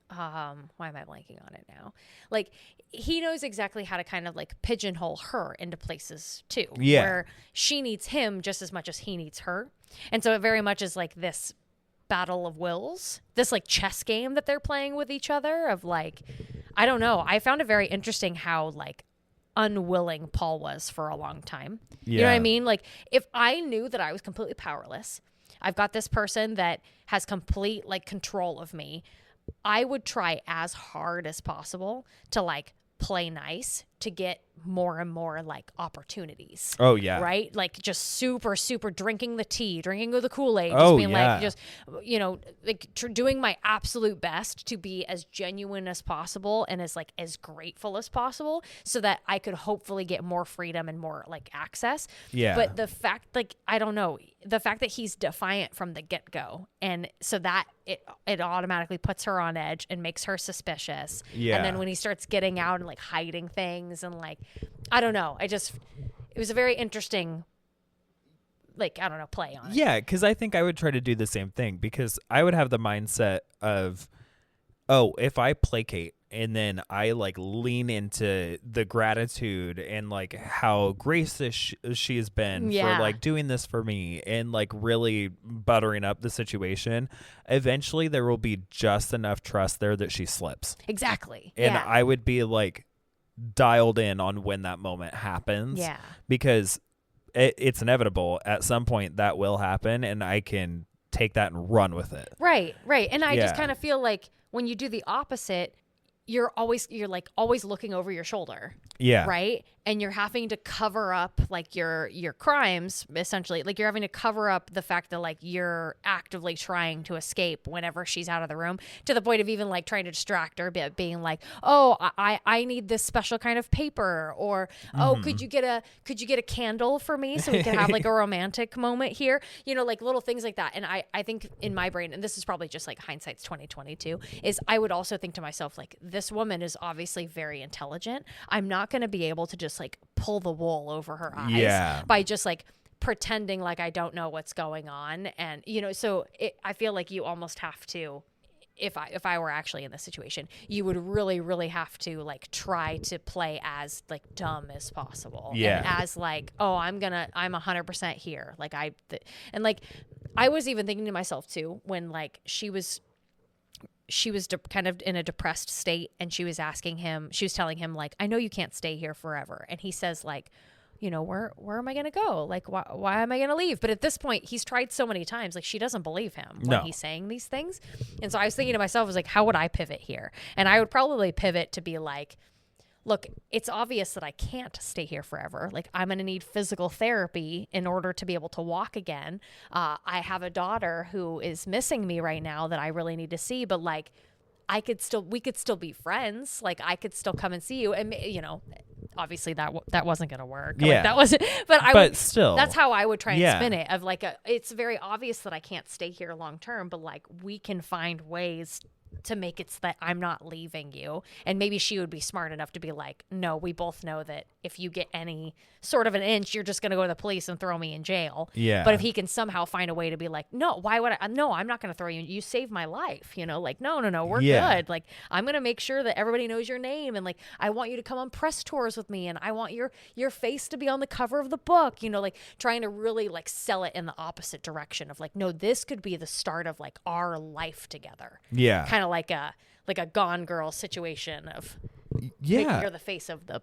why am I blanking on it now? Like he knows exactly how to kind of like pigeonhole her into places too, where she needs him just as much as he needs her. And so it very much is like this battle of wills, this like chess game that they're playing with each other of like, I don't know. I found it very interesting how like unwilling Paul was for a long time. You know what I mean? Like if I knew that I was completely powerless, I've got this person that has complete like control of me, I would try as hard as possible to like play nice to get more and more like opportunities. Oh yeah. Right? Like just super, super drinking the tea, drinking the Kool-Aid, just Oh, being yeah. like, just, you know, like doing my absolute best to be as genuine as possible and as like as grateful as possible so that I could hopefully get more freedom and more like access. Yeah. But the fact, like, I don't know, the fact that he's defiant from the get-go, and so that it automatically puts her on edge and makes her suspicious. Yeah. And then when he starts getting out and like hiding things and like, I don't know, it was a very interesting, like, I don't know, play on it. Yeah, because I think I would try to do the same thing because I would have the mindset of, oh, if I placate and then I like lean into the gratitude and like how gracious she has been for like doing this for me and like really buttering up the situation, eventually there will be just enough trust there that she slips. Exactly. And I would be like dialed in on when that moment happens. Yeah. Because it's inevitable. At some point that will happen and I can take that and run with it. Right. And I just kind of feel like when you do the opposite, you're like always looking over your shoulder. Yeah. Right. And you're having to cover up like your crimes, essentially. Like you're having to cover up the fact that like you're actively trying to escape whenever she's out of the room, to the point of even like trying to distract her, being like, oh, I need this special kind of paper, or oh, could you get a candle for me so we can have like a romantic moment here, you know, like little things like that. And I think in my brain, and this is probably just like hindsight's 2022, is I would also think to myself like, this woman is obviously very intelligent. I'm not going to be able to just like pull the wool over her eyes by just like pretending like I don't know what's going on. And, you know, so I feel like you almost have to, if I were actually in this situation, you would really, really have to like try to play as like dumb as possible. Yeah. And as like, oh, I'm 100% here. Like and like, I was even thinking to myself too, when like she was kind of in a depressed state, and she was telling him like, I know you can't stay here forever. And he says like, you know, where am I going to go? Like, why am I going to leave? But at this point, he's tried so many times, like she doesn't believe him when he's saying these things. And so I was thinking to myself, I was like, how would I pivot here? And I would probably pivot to be like, look, it's obvious that I can't stay here forever. Like, I'm going to need physical therapy in order to be able to walk again. I have a daughter who is missing me right now that I really need to see, but like, we could still be friends. Like, I could still come and see you. And, you know, obviously that wasn't going to work. Yeah. Like, that wasn't, but still, that's how I would try and spin it, of like, it's very obvious that I can't stay here long term, but like, we can find ways to make it so that I'm not leaving you. And maybe she would be smart enough to be like, no, we both know that if you get any sort of an inch, you're just going to go to the police and throw me in jail. Yeah. But if he can somehow find a way to be like, no, why would I? No, I'm not going to throw you. You saved my life. You know, like, no, we're good. Like, I'm going to make sure that everybody knows your name. And like, I want you to come on press tours with me. And I want your face to be on the cover of the book, you know, like trying to really like sell it in the opposite direction of like, no, this could be the start of like our life together. Yeah. Kind of like a Gone Girl situation of making her the face of the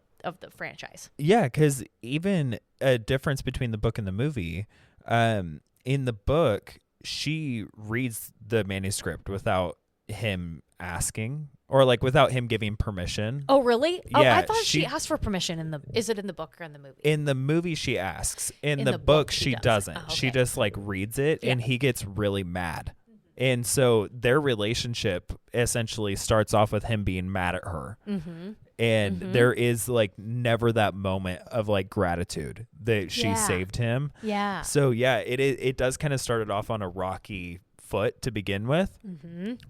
franchise. Yeah, because even a difference between the book and the movie, in the book, she reads the manuscript without him asking, or like without him giving permission. Oh, really? Yeah, Oh, I thought she asked for permission is it in the book or in the movie? In the movie, she asks. In the book, she doesn't. Oh, okay. She just like reads it, and he gets really mad. And so their relationship essentially starts off with him being mad at her. Mm-hmm. And there is like never that moment of like gratitude that she saved him. Yeah. So yeah, it does kind of start it off on a rocky foot to begin with,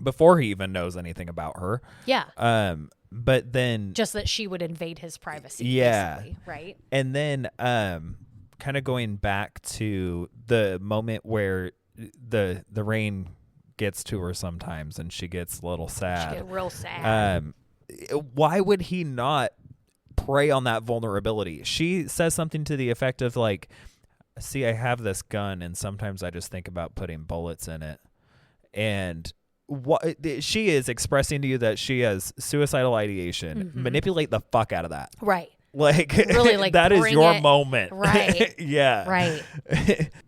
before he even knows anything about her. Yeah. But then just that she would invade his privacy. Yeah. Basically, right. And then kind of going back to the moment where the rain gets to her sometimes and she gets a little sad. She get real sad. Why would he not prey on that vulnerability? She says something to the effect of like, see, I have this gun and sometimes I just think about putting bullets in it. And what she is expressing to you that she has suicidal ideation. Manipulate the fuck out of that. Right. Like, really, like that is your moment. Right. Yeah. Right.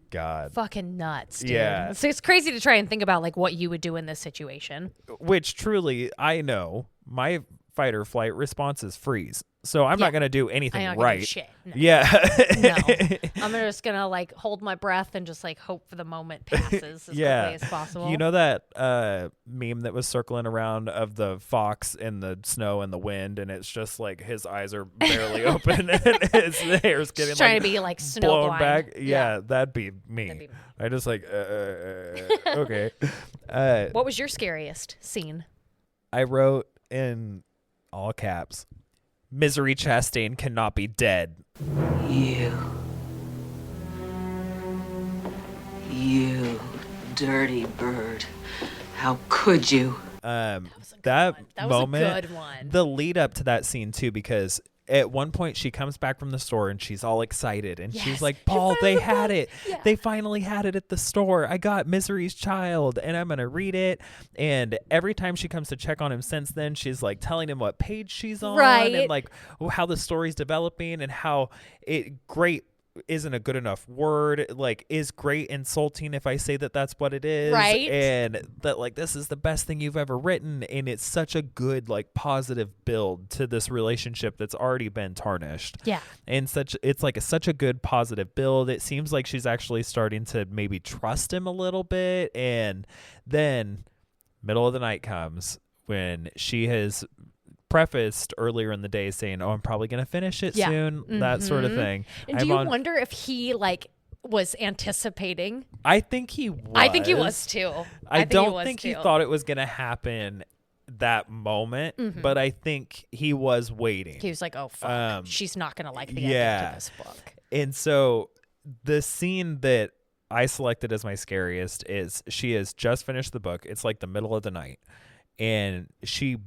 God. Fucking nuts, dude. Yeah. So it's crazy to try and think about like what you would do in this situation. Which truly, I know my fight or flight response is freeze. So I'm not going to do anything right. Do shit. No. Yeah. No. I'm just going to like hold my breath and just like hope for the moment passes as quickly as possible. You know that meme that was circling around of the fox in the snow and the wind, and it's just like his eyes are barely open and his hair's getting just trying to be like snow blown blind. back. Yeah, that'd be me. I just like, okay. What was your scariest scene? I wrote in all caps, Misery Chastain cannot be dead. You dirty bird. How could you? That was moment, a good one. The lead up to that scene too, because at one point she comes back from the store and she's all excited and she's like, Paul, they had it. Yeah. They finally had it at the store. I got Misery's Child and I'm going to read it. And every time she comes to check on him since then, she's like telling him what page she's on and like how the story's developing and how great isn't a good enough word, like is great insulting if I say that that's what it is, right? And that like this is the best thing you've ever written, and it's such a good like positive build to this relationship that's already been tarnished. Yeah. And it's like such a good positive build. It seems like she's actually starting to maybe trust him a little bit, and then middle of the night comes when she has prefaced earlier in the day saying, "Oh, I'm probably going to finish it soon," that sort of thing. And do you wonder if he like was anticipating? I think he was. I think he was too. I don't think he thought it was going to happen that moment, but I think he was waiting. He was like, "Oh fuck, she's not going to like the ending to this book." And so the scene that I selected as my scariest is she has just finished the book. It's like the middle of the night, and she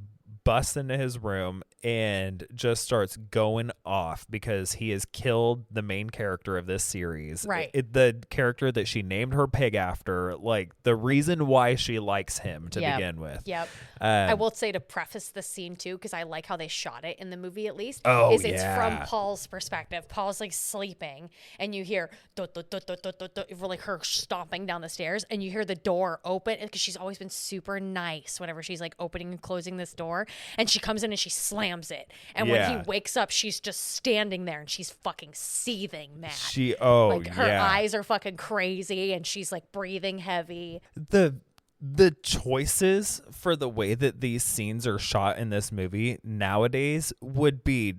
busts into his room and just starts going off because he has killed the main character of this series. Right. The character that she named her pig after, like the reason why she likes him to begin with. Yep. I will say, to preface the scene too, because I like how they shot it in the movie at least, it's from Paul's perspective. Paul's like sleeping and you hear like her stomping down the stairs, and you hear the door open, because she's always been super nice whenever she's like opening and closing this door, and she comes in and she slams it, and when he wakes up, she's just standing there and she's fucking seething mad. Her eyes are fucking crazy and she's like breathing heavy. The choices for the way that these scenes are shot in this movie nowadays would be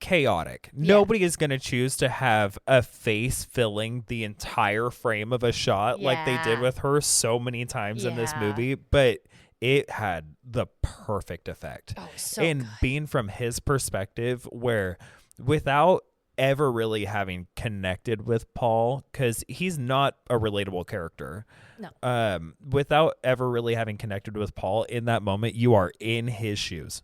chaotic. Nobody is going to choose to have a face filling the entire frame of a shot like they did with her so many times in this movie, but it had the perfect effect. Oh, so and good. Being from his perspective, where without ever really having connected with Paul, because he's not a relatable character. No. Without ever really having connected with Paul, in that moment, you are in his shoes.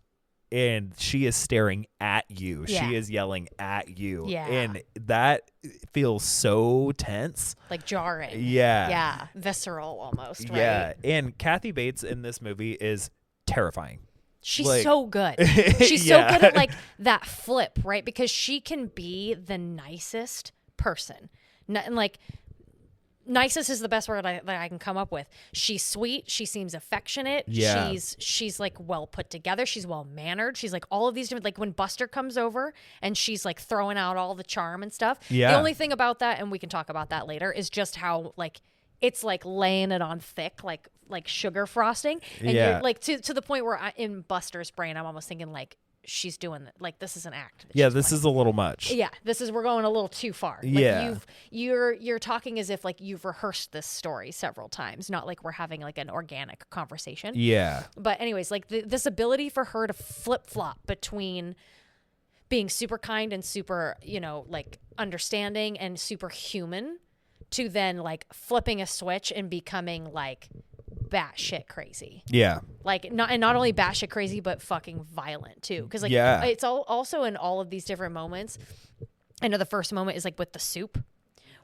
And she is staring at you. Yeah. She is yelling at you. Yeah. And that feels so tense. Like jarring. Yeah. Yeah. Visceral almost, right? Yeah. And Kathy Bates in this movie is terrifying. She's like, so good. She's so good at like that flip, right? Because she can be the nicest person. And like, nicest is the best word that I can come up with. She's sweet. She seems affectionate. Yeah. She's like well put together. She's well mannered. She's like all of these different, like when Buster comes over and she's like throwing out all the charm and stuff. Yeah. The only thing about that, and we can talk about that later, is just how like it's like laying it on thick, like sugar frosting. And you're like to the point where in Buster's brain, I'm almost thinking like, she's doing like this is an act. This is a little much. Yeah, we're going a little too far. Like you're talking as if like you've rehearsed this story several times, not like we're having like an organic conversation. Yeah. But anyways, like this ability for her to flip flop between being super kind and super, like understanding and super human, to then like flipping a switch and becoming like batshit crazy. Yeah. Like not only batshit crazy, but fucking violent too. Because like it's also in all of these different moments. I know the first moment is like with the soup,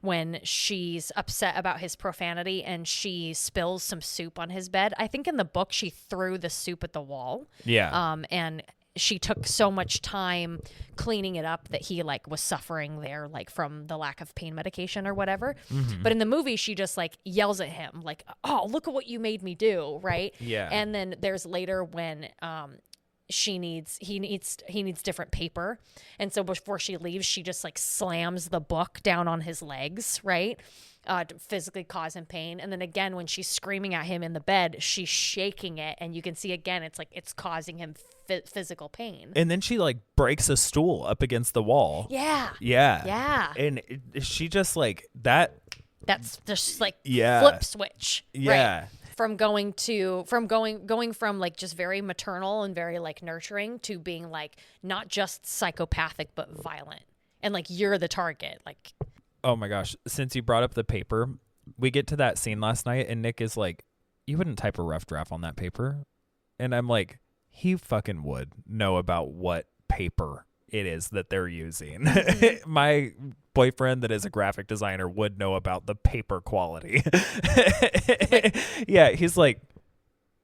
when she's upset about his profanity and she spills some soup on his bed. I think in the book she threw the soup at the wall. Yeah. And she took so much time cleaning it up that he like was suffering there, like from the lack of pain medication or whatever. Mm-hmm. But in the movie, she just like yells at him like, "Oh, look at what you made me do." Right. Yeah. And then there's later when, he needs different paper. And so before she leaves, she just like slams the book down on his legs. Right. To physically cause him pain. And then again, when she's screaming at him in the bed, she's shaking it. And you can see again, it's like it's causing him physical pain. And then she like breaks a stool up against the wall. Yeah. Yeah. Yeah. And she just like that. That's just like flip switch. Yeah. Right? From going from like just very maternal and very like nurturing to being like not just psychopathic, but violent. And like you're the target. Like, oh my gosh. Since you brought up the paper, we get to that scene last night and Nick is like, "You wouldn't type a rough draft on that paper." And I'm like, he fucking would know about what paper it is that they're using. Mm-hmm. My boyfriend that is a graphic designer would know about the paper quality. Yeah. He's like,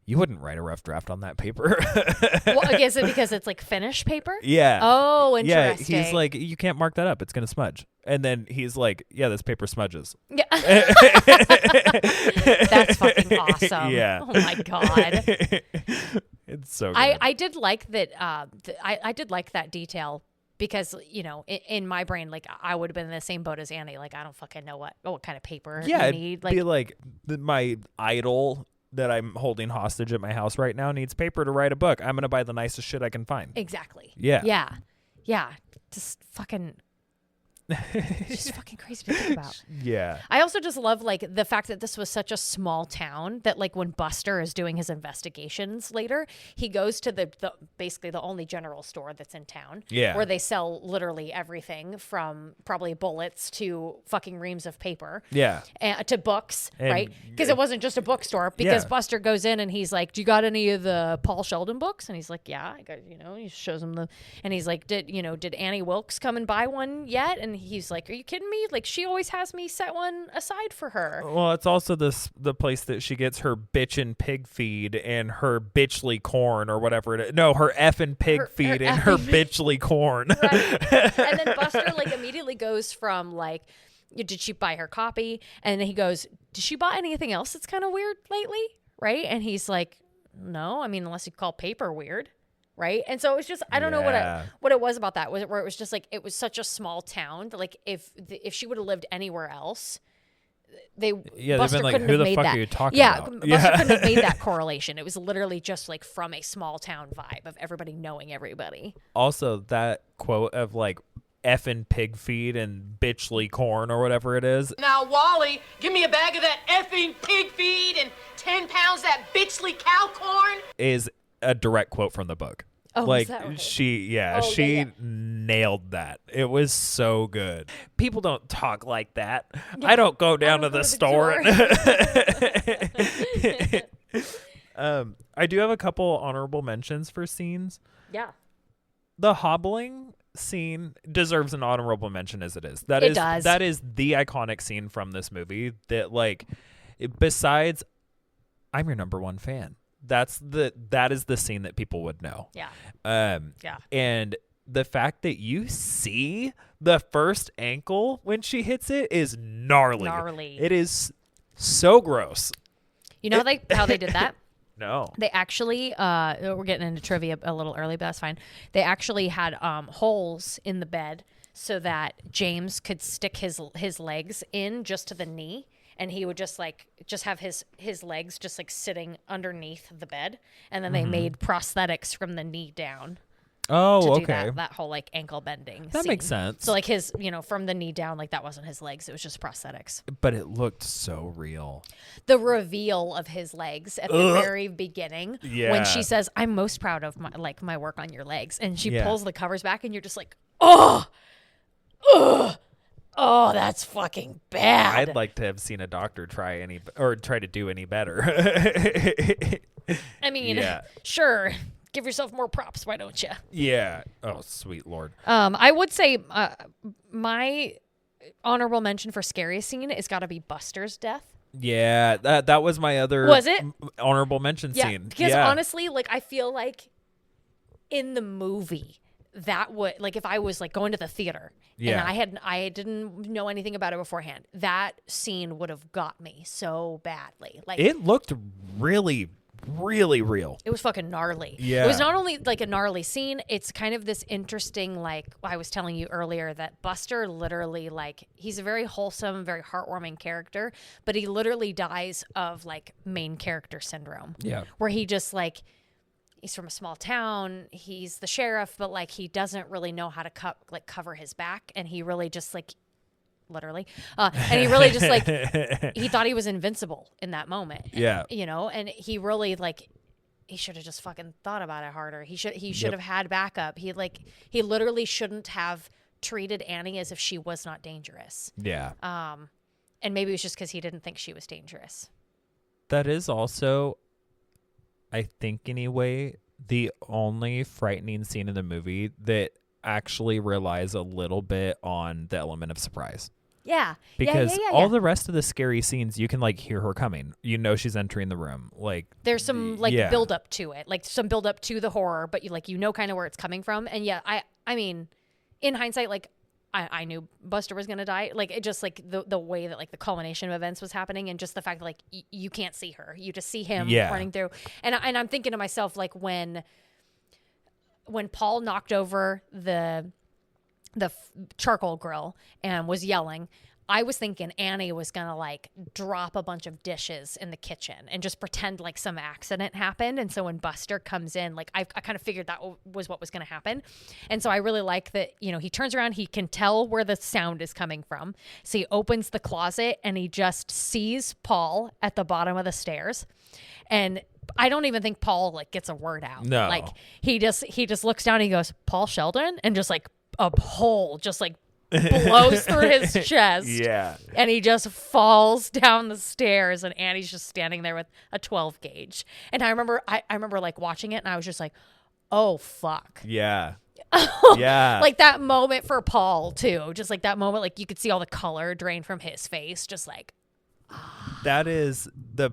"You wouldn't write a rough draft on that paper." Well, is it because it's like finished paper? Yeah. Oh, interesting. Yeah, he's like, "You can't mark that up. It's going to smudge." And then he's like, "Yeah, this paper smudges." Yeah. That's fucking awesome. Yeah. Oh my God. It's so good. I did like that. I did like that detail because, in my brain, like I would have been in the same boat as Annie. Like, I don't fucking know what kind of paper you need. Like, be like my idol that I'm holding hostage at my house right now needs paper to write a book. I'm going to buy the nicest shit I can find. Exactly. Yeah. Yeah. Yeah. Just fucking It's just fucking crazy to think about. Yeah. I also just love like the fact that this was such a small town that like when Buster is doing his investigations later, he goes to the basically the only general store that's in town. Yeah. Where they sell literally everything from probably bullets to fucking reams of paper. Yeah. To books, And right? Because it wasn't just a bookstore. Because Yeah. Buster goes in and he's like, "Do you got any of the Paul Sheldon books?" And he's like, "Yeah, I got." He shows him and he's like, "Did Annie Wilkes come and buy one yet?" And he's like, "Are you kidding me? Like she always has me set one aside for her." Well, it's also the place that she gets her bitchin' pig feed and her bitchly corn or whatever it is. No, her effing pig feed and her bitchly corn. Right. And then Buster like immediately goes from like, did she buy her copy? And then he goes, did she buy anything else that's kind of weird lately? Right? And he's like, no, I mean, unless you call paper weird. Right. And so it was just, I don't know what it was about that. Was it where it was just like, it was such a small town that like if she would have lived anywhere else, Buster been like, couldn't who have the made fuck that. are you talking about? Buster couldn't have made that correlation. It was literally just like from a small town vibe of everybody knowing everybody. Also, that quote of like effing pig feed and bitchly corn or whatever it is. Now, Wally, give me a bag of that effing pig feed and 10 pounds of that bitchly cow corn. Is a direct quote from the book. Oh, like is that right? she nailed that. It was so good. People don't talk like that. Yeah. I don't go down to the store. I do have a couple honorable mentions for scenes. Yeah. The hobbling scene deserves an honorable mention as it is. That is the iconic scene from this movie that like besides I'm your number one fan. That is the scene that people would know. Yeah. Yeah. And the fact that you see the first ankle when she hits it is gnarly. It is so gross. You know how they did that? No. They actually, we're getting into trivia a little early, but that's fine. They actually had holes in the bed so that James could stick his legs in just to the knee. And he would just have his legs just like sitting underneath the bed. And then they made prosthetics from the knee down. Oh, to do okay. That whole like ankle bending. That scene. makes sense. So like his, from the knee down, like that wasn't his legs. It was just prosthetics. But it looked so real. The reveal of his legs at the very beginning when she says, "I'm most proud of my work on your legs." And she pulls the covers back and you're just like, "Oh, that's fucking bad." I'd like to have seen a doctor try to do any better. I mean, sure. Give yourself more props, why don't you? Yeah. Oh, sweet Lord. I would say my honorable mention for scariest scene has got to be Buster's death. Yeah, that was my other honorable mention scene. Because honestly, like I feel like in the movie that would like if I was like going to the theater and I didn't know anything about it beforehand, that scene would have got me so badly. Like it looked really real. It was fucking gnarly. Yeah. It was not only like a gnarly scene, it's kind of this interesting, like I was telling you earlier that Buster literally like he's a very wholesome, very heartwarming character, but he literally dies of like main character syndrome. Yeah. Where he just like he's from a small town, he's the sheriff, but like he doesn't really know how to cover his back, and he really just like literally and he really just like he thought he was invincible in that moment. Yeah. And he really like he should have just fucking thought about it harder. He should have had backup. He literally shouldn't have treated Annie as if she was not dangerous. Yeah. And maybe it was just because he didn't think she was dangerous. That is also, I think anyway, the only frightening scene in the movie that actually relies a little bit on the element of surprise. Yeah. Because all the rest of the scary scenes, you can like hear her coming. You know she's entering the room. Like there's some like build up to it, like some build up to the horror, but you know kind of where it's coming from. And I mean, in hindsight, like I knew Buster was gonna die. Like it just like the way that like the culmination of events was happening, and just the fact that like you can't see her, you just see him running through. And I'm thinking to myself like when Paul knocked over the charcoal grill and was yelling, I was thinking Annie was going to like drop a bunch of dishes in the kitchen and just pretend like some accident happened. And so when Buster comes in, like I kind of figured that was what was going to happen. And so I really like that, he turns around, he can tell where the sound is coming from. So he opens the closet and he just sees Paul at the bottom of the stairs. And I don't even think Paul like gets a word out. No. Like he just looks down and he goes, Paul Sheldon? And just like a hole just like blows through his chest. Yeah. And he just falls down the stairs and Annie's just standing there with a 12 gauge. And I remember like watching it and I was just like, oh fuck. Yeah. Yeah. Like that moment for Paul too. Just like that moment, like you could see all the color drain from his face. Just like that is the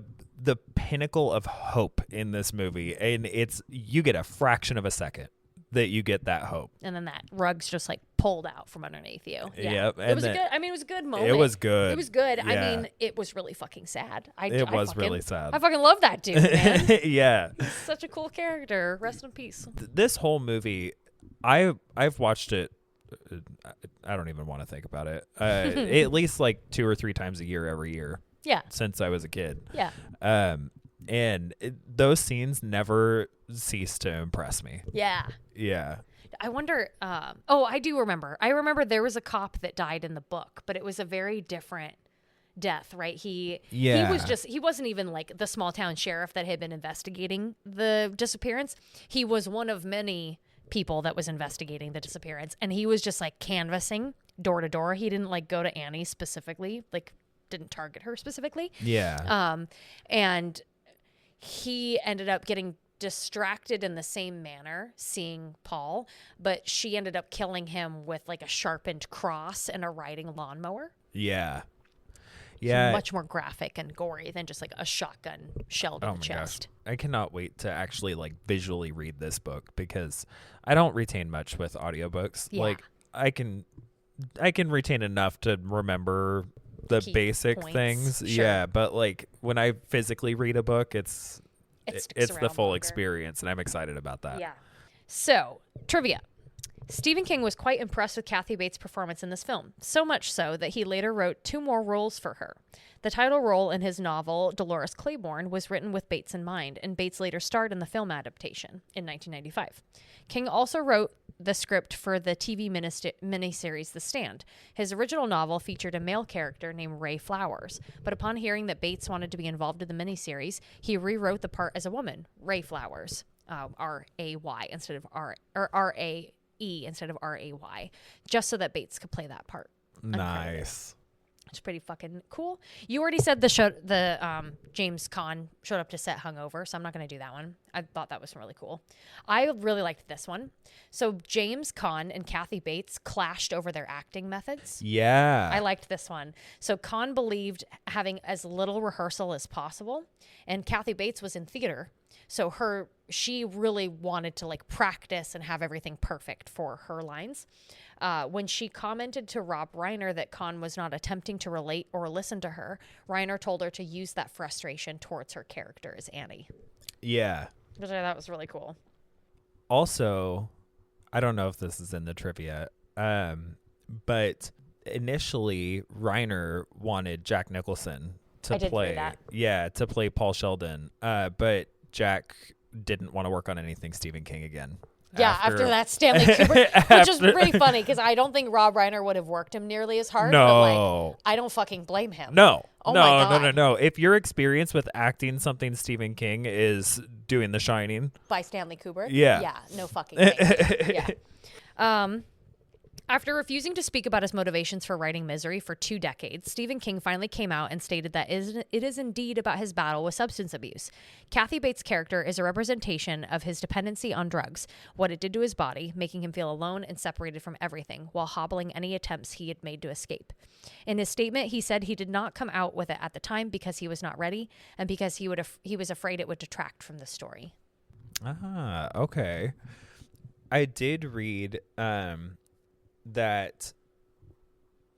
pinnacle of hope in this movie. And you get a fraction of a second that you get that hope. And then that rug's just like pulled out from underneath you. Yeah. Yep. It was it was a good moment. It was good. It was good. Yeah. I mean, it was really fucking sad. It was really sad. I fucking love that dude, man. Yeah. He's such a cool character. Rest in peace. This whole movie, I've watched it. I don't even want to think about it. At least like 2 or 3 times a year every year. Yeah. Since I was a kid. Yeah. And those scenes never cease to impress me. Yeah. Yeah. I wonder, I do remember. I remember there was a cop that died in the book, but it was a very different death, right? He wasn't even like the small town sheriff that had been investigating the disappearance. He was one of many people that was investigating the disappearance, and he was just like canvassing door to door. He didn't like go to Annie specifically, like didn't target her specifically. Yeah. And he ended up getting distracted in the same manner, seeing Paul, but she ended up killing him with like a sharpened cross and a riding lawnmower. Yeah. Yeah. So much more graphic and gory than just like a shotgun shell to the chest. Gosh. I cannot wait to actually like visually read this book because I don't retain much with audiobooks. Yeah. Like I can retain enough to remember the key basic points. Things. Sure. Yeah, but like when I physically read a book, it's the full experience, and I'm excited about that. Yeah. So, trivia. Stephen King was quite impressed with Kathy Bates' performance in this film, so much so that he later wrote 2 more roles for her. The title role in his novel, Dolores Claiborne, was written with Bates in mind, and Bates later starred in the film adaptation in 1995. King also wrote the script for the TV miniseries The Stand. His original novel featured a male character named Ray Flowers, but upon hearing that Bates wanted to be involved in the miniseries, he rewrote the part as a woman, Ray Flowers, R-A-Y instead of R-A-E instead of R-A-Y, just so that Bates could play that part. Nice. It's pretty fucking cool. You already said the James Caan showed up to set hungover, so I'm not going to do that one. I thought that was really cool. I really liked this one. So James Caan and Kathy Bates clashed over their acting methods. Yeah. I liked this one. So Caan believed having as little rehearsal as possible, and Kathy Bates was in theater. So she really wanted to like practice and have everything perfect for her lines. When she commented to Rob Reiner that Caan was not attempting to relate or listen to her, Reiner told her to use that frustration towards her character as Annie. Yeah. Which I thought was really cool. Also, I don't know if this is in the trivia, but initially Reiner wanted Jack Nicholson to play Paul Sheldon, but Jack didn't want to work on anything Stephen King again. Yeah, after that Stanley Kubrick, which is pretty funny because I don't think Rob Reiner would have worked him nearly as hard. No. But like, I don't fucking blame him. No. Oh my God. No. If your experience with acting something Stephen King is doing The Shining by Stanley Kubrick, yeah, no fucking thing. Yeah. After refusing to speak about his motivations for writing Misery for 2 decades, Stephen King finally came out and stated that it is indeed about his battle with substance abuse. Kathy Bates' character is a representation of his dependency on drugs, what it did to his body, making him feel alone and separated from everything, while hobbling any attempts he had made to escape. In his statement, he said he did not come out with it at the time because he was not ready, and because he was afraid it would detract from the story. Ah, okay. I did read that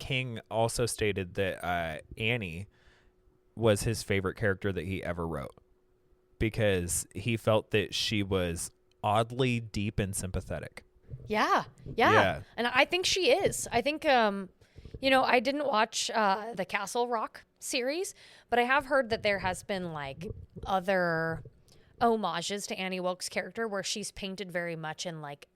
King also stated that Annie was his favorite character that he ever wrote because he felt that she was oddly deep and sympathetic. Yeah. And I think she is. I think, You know, I didn't watch the Castle Rock series, but I have heard that there has been like other homages to Annie Wilkes' character where she's painted very much in like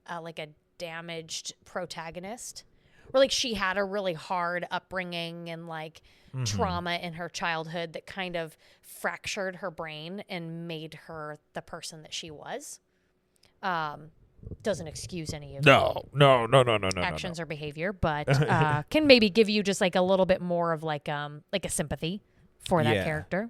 a damaged protagonist, where like she had a really hard upbringing and like trauma in her childhood that kind of fractured her brain and made her the person that she was. Doesn't excuse any of no actions or behavior, but can maybe give you just like a little bit more of like a sympathy for that character.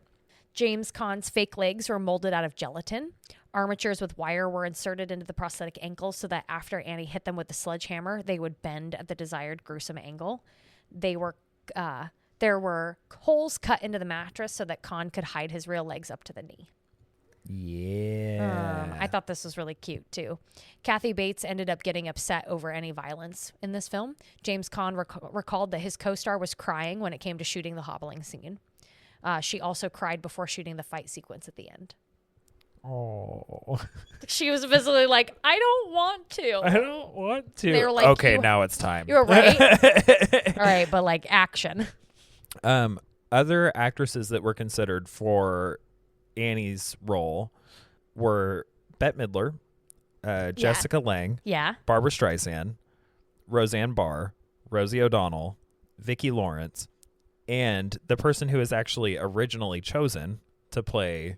James Caan's fake legs were molded out of gelatin. Armatures with wire were inserted into the prosthetic ankles so that after Annie hit them with the sledgehammer, they would bend at the desired gruesome angle. There were holes cut into the mattress so that Caan could hide his real legs up to the knee. Yeah. I thought this was really cute, too. Kathy Bates ended up getting upset over any violence in this film. James Caan recalled that his co-star was crying when it came to shooting the hobbling scene. She also cried before shooting the fight sequence at the end. Oh. She was visibly like, I don't want to. I don't want to. They were like, okay, now it's time. You were right. All right, but like action. Other actresses that were considered for Annie's role were Bette Midler, Jessica Lange, Barbara Streisand, Roseanne Barr, Rosie O'Donnell, Vicki Lawrence, and the person who was actually originally chosen to play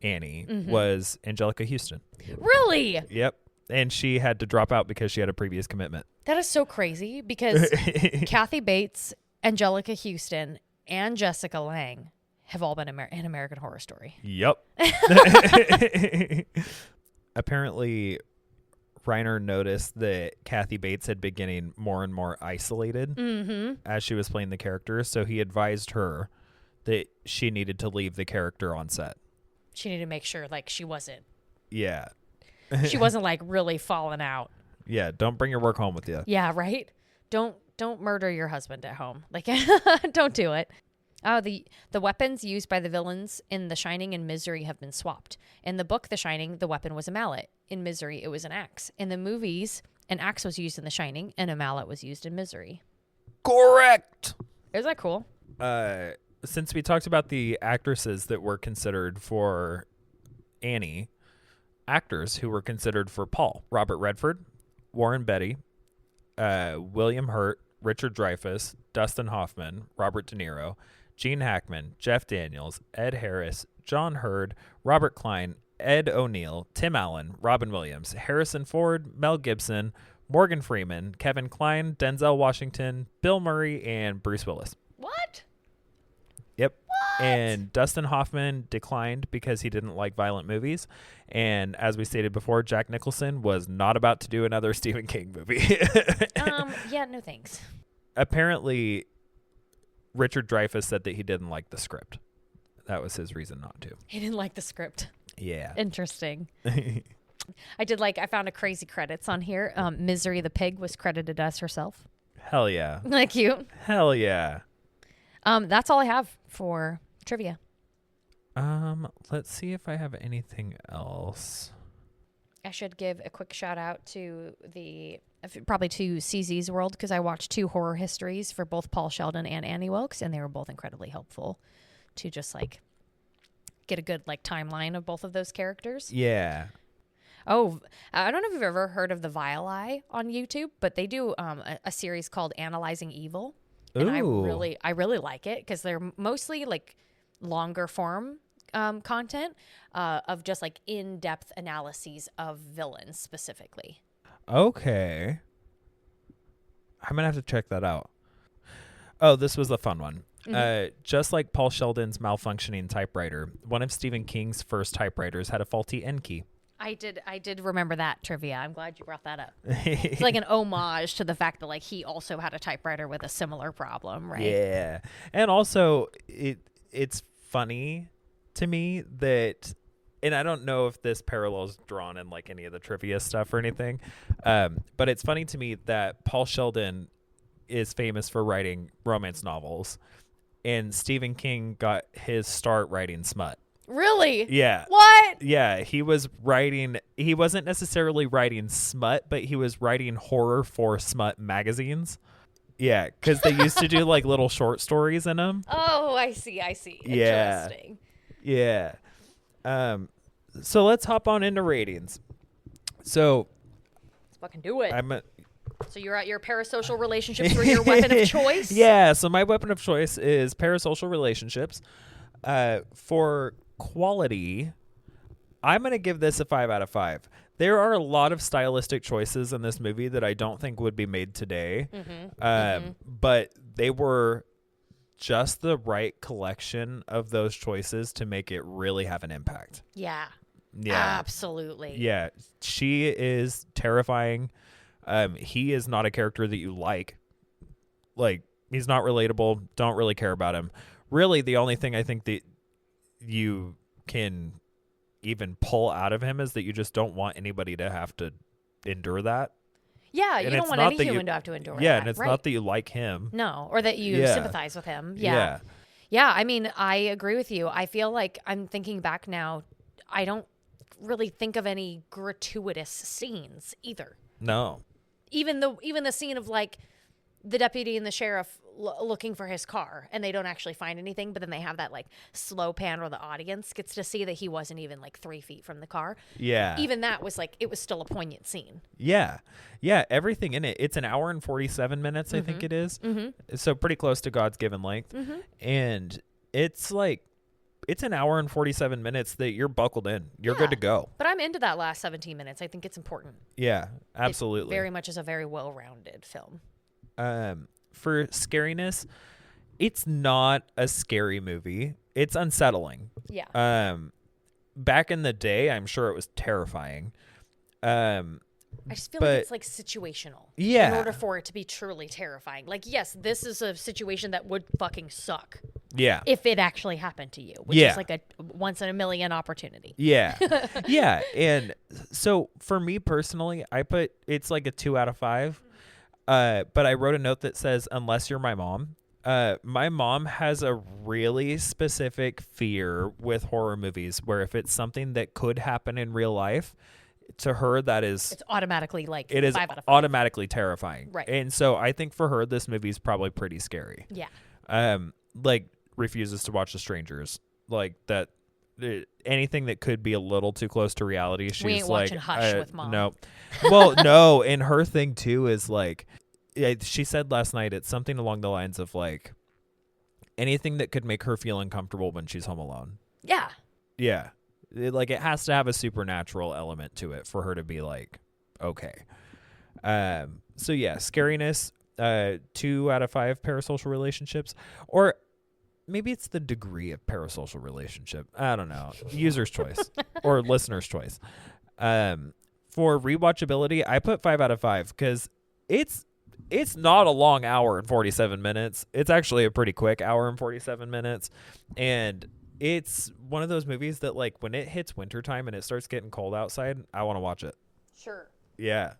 Annie was Angelica Houston. Really? Yep. And she had to drop out because she had a previous commitment. That is so crazy because Kathy Bates, Angelica Houston, and Jessica Lange have all been in American Horror Story. Yep. Apparently, Reiner noticed that Kathy Bates had been getting more and more isolated as she was playing the character, so he advised her that she needed to leave the character on set. She needed to make sure, like, she wasn't. Yeah. She wasn't, like, really falling out. Yeah, don't bring your work home with you. Yeah, right? Don't murder your husband at home. Like, don't do it. Oh, the weapons used by the villains in The Shining and Misery have been swapped. In the book The Shining, the weapon was a mallet. In Misery, it was an axe. In the movies, an axe was used in The Shining, and a mallet was used in Misery. Correct. Is that cool? Since we talked about the actresses that were considered for Annie, actors who were considered for Paul: Robert Redford, Warren Beatty, William Hurt, Richard Dreyfuss, Dustin Hoffman, Robert De Niro, Gene Hackman, Jeff Daniels, Ed Harris, John Hurd, Robert Klein, Ed O'Neill, Tim Allen, Robin Williams, Harrison Ford, Mel Gibson, Morgan Freeman, Kevin Kline, Denzel Washington, Bill Murray, and Bruce Willis. What? Yep. What? And Dustin Hoffman declined because he didn't like violent movies. And as we stated before, Jack Nicholson was not about to do another Stephen King movie. Yeah, no thanks. Apparently, Richard Dreyfuss said that he didn't like the script. That was his reason not to. He didn't like the script. Yeah. Interesting. I found a crazy credits on here. Misery the pig was credited as herself. Hell yeah. Like cute. Hell yeah. That's all I have for trivia. Let's see if I have anything else. I should give a quick shout out to probably to CZsWorld, because I watched 2 horror histories for both Paul Sheldon and Annie Wilkes, and they were both incredibly helpful to just like get a good like timeline of both of those characters. Yeah. Oh, I don't know if you've ever heard of the Vile Eye on YouTube, but they do a series called Analyzing Evil. And Ooh. I really like it because they're mostly like longer form content of just like in-depth analyses of villains specifically. Okay. I'm going to have to check that out. Oh, this was a fun one. Just like Paul Sheldon's malfunctioning typewriter, one of Stephen King's first typewriters had a faulty end key. I did remember that trivia. I'm glad you brought that up. It's like an homage to the fact that like he also had a typewriter with a similar problem, right? Yeah. And also it's funny to me that, and I don't know if this parallel's drawn in like any of the trivia stuff or anything, but it's funny to me that Paul Sheldon is famous for writing romance novels, and Stephen King got his start writing smut. Really? Yeah. What? Yeah, he wasn't necessarily writing smut, but he was writing horror for smut magazines. Yeah, because they used to do like little short stories in them. Oh, I see. Yeah. Interesting. Yeah. So let's hop on into ratings. So Let's fucking do it. I'm So you're at your parasocial relationships were your weapon of choice? Yeah, so my weapon of choice is parasocial relationships. For quality, I'm going to give this a 5 out of 5. There are a lot of stylistic choices in this movie that I don't think would be made today. But they were just the right collection of those choices to make it really have an impact. Yeah. Yeah. Absolutely. Yeah. She is terrifying. He is not a character that you like. Like, he's not relatable. Don't really care about him. Really, the only thing I think that you can even pull out of him is that you just don't want anybody to have to endure that. Yeah, And you don't it's want not any that human to have to endure that. Yeah, and it's right. not that you like him. No, or that you Yeah. sympathize with him. Yeah. I mean, I agree with you. I feel like I'm thinking back now, I don't really think of any gratuitous scenes either. No. Even the scene of like the deputy and the sheriff looking for his car and they don't actually find anything, but then they have that like slow pan where the audience gets to see that he wasn't even like 3 feet from the car. Yeah. Even that was like, it was still a poignant scene. Yeah. Yeah, everything in it. It's an hour and 47 minutes, I think it is. So pretty close to God's given length. And it's like, it's an hour and 47 minutes that you're buckled in. You're good to go. But I'm into that last 17 minutes. I think it's important. Yeah, absolutely. It very much is a very well-rounded film. For scariness, it's not a scary movie. It's unsettling. Yeah. Back in the day, I'm sure it was terrifying. I just feel like it's like situational. Yeah. In order for it to be truly terrifying. Like, yes, this is a situation that would fucking suck. Yeah. If it actually happened to you, which Yeah. is like a once in a million opportunity. Yeah. Yeah. And so for me personally, it's like a 2 out of 5. But I wrote a note that says, unless you're my mom. My mom has a really specific fear with horror movies where if it's something that could happen in real life, to her, it's automatically like it is 5 out of 5. automatically terrifying. Right. And so I think for her, this movie is probably pretty scary. Yeah. Like refuses to watch The Strangers. Like that. Anything that could be a little too close to reality, she's we ain't like, watching Hush with mom. No. Well, no. And her thing too is like, she said last night, it's something along the lines of like anything that could make her feel uncomfortable when she's home alone. Yeah. Yeah. It has to have a supernatural element to it for her to be like, okay. So yeah, scariness, 2 out of 5 parasocial relationships, or maybe it's the degree of parasocial relationship. I don't know. User's choice or listener's choice. For rewatchability, I put 5 out of 5 because it's not a long hour and 47 minutes. It's actually a pretty quick hour and 47 minutes. And it's one of those movies that like when it hits wintertime and it starts getting cold outside, I want to watch it. Sure. Yeah.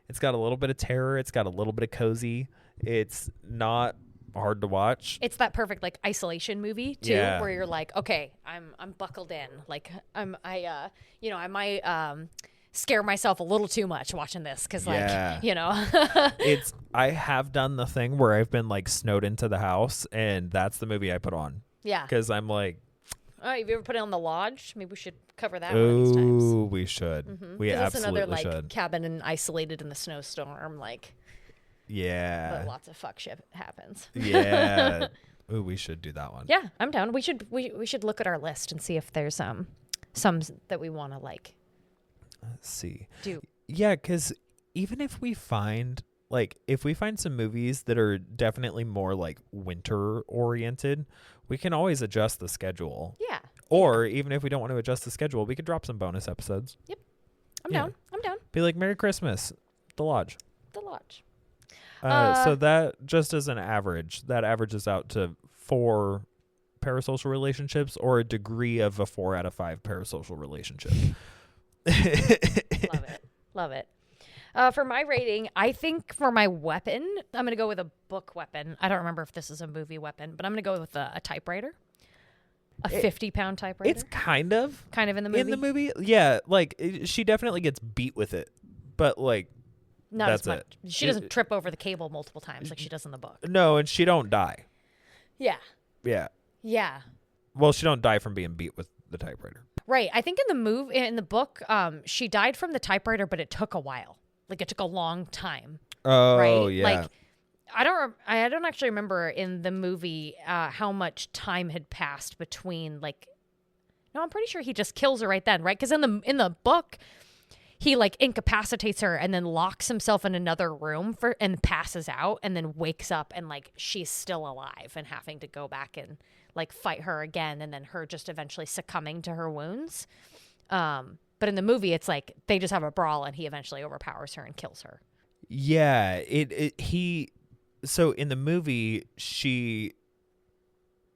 It's got a little bit of terror. It's got a little bit of cozy. It's not hard to watch. It's that perfect like isolation movie too, where you're like, okay, I'm buckled in. Like I might scare myself a little too much watching this because I have done the thing where I've been like snowed into the house and that's the movie I put on. Yeah. Because I'm like, oh, have you ever put it on The Lodge? Maybe we should cover that one of these times. Oh, we should. We absolutely it's another like should. cabin and isolated in the snowstorm, like. Yeah. But lots of fuck shit happens. Yeah. Ooh, we should do that one. Yeah, I'm down. We should look at our list and see if there's some that we want to like. Let's see. Do. Yeah, because even if we find some movies that are definitely more like winter oriented, we can always adjust the schedule. Yeah. Or even if we don't want to adjust the schedule, we could drop some bonus episodes. Yep. I'm down. Be like, Merry Christmas, The Lodge. The Lodge. So that just as an average, that averages out to 4 parasocial relationships or a degree of a 4 out of 5 parasocial relationship. Love it. For my rating, I think for my weapon, I'm going to go with a book weapon. I don't remember if this is a movie weapon, but I'm going to go with a typewriter. A 50-pound typewriter. It's kind of in the movie. Yeah, like she definitely gets beat with it, but like Not That's as much. it. She doesn't trip over the cable multiple times like she does in the book. No, and she don't die. Yeah. Yeah. Yeah. Well, she don't die from being beat with the typewriter. Right. I think in the book, she died from the typewriter, but it took a while. Like it took a long time. Oh, right? yeah. Like I don't actually remember in the movie how much time had passed between like. No, I'm pretty sure he just kills her right then, right? Because in the book, he like incapacitates her and then locks himself in another room and passes out and then wakes up and like she's still alive and having to go back and like fight her again and then her just eventually succumbing to her wounds. But in the movie, it's like they just have a brawl and he eventually overpowers her and kills her. Yeah, so in the movie, she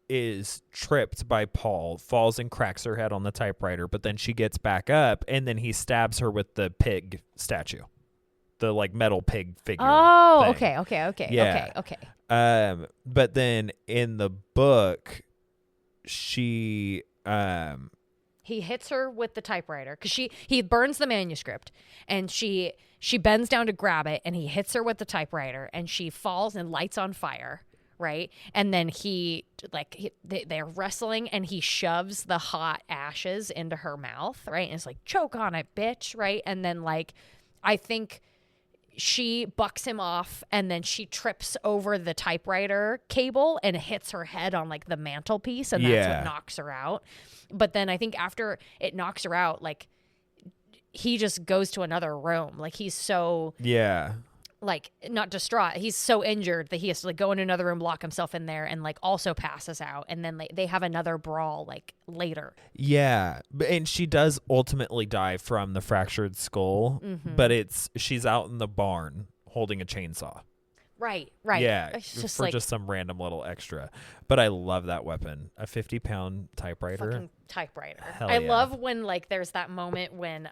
is tripped by Paul, falls and cracks her head on the typewriter, but then she gets back up and then he stabs her with the pig statue. The like metal pig figure. Oh, thing. okay. Yeah. Okay. But then in the book, he hits her with the typewriter because he burns the manuscript and she bends down to grab it and he hits her with the typewriter and she falls and lights on fire. Right. And then they're wrestling and he shoves the hot ashes into her mouth. Right. And it's like, choke on it, bitch. Right. And then like, I think she bucks him off and then she trips over the typewriter cable and hits her head on like the mantelpiece. And that's what knocks her out. But then I think after it knocks her out, like he just goes to another room. Like he's so. Yeah. Like not distraught. He's so injured that he has to like go in another room, lock himself in there and like also passes out. And then they have another brawl like later. Yeah. And she does ultimately die from the fractured skull, but she's out in the barn holding a chainsaw. Right. Yeah, it's just for like, just some random little extra. But I love that weapon. A 50-pound typewriter. Fucking typewriter. Hell I yeah. love when like there's that moment when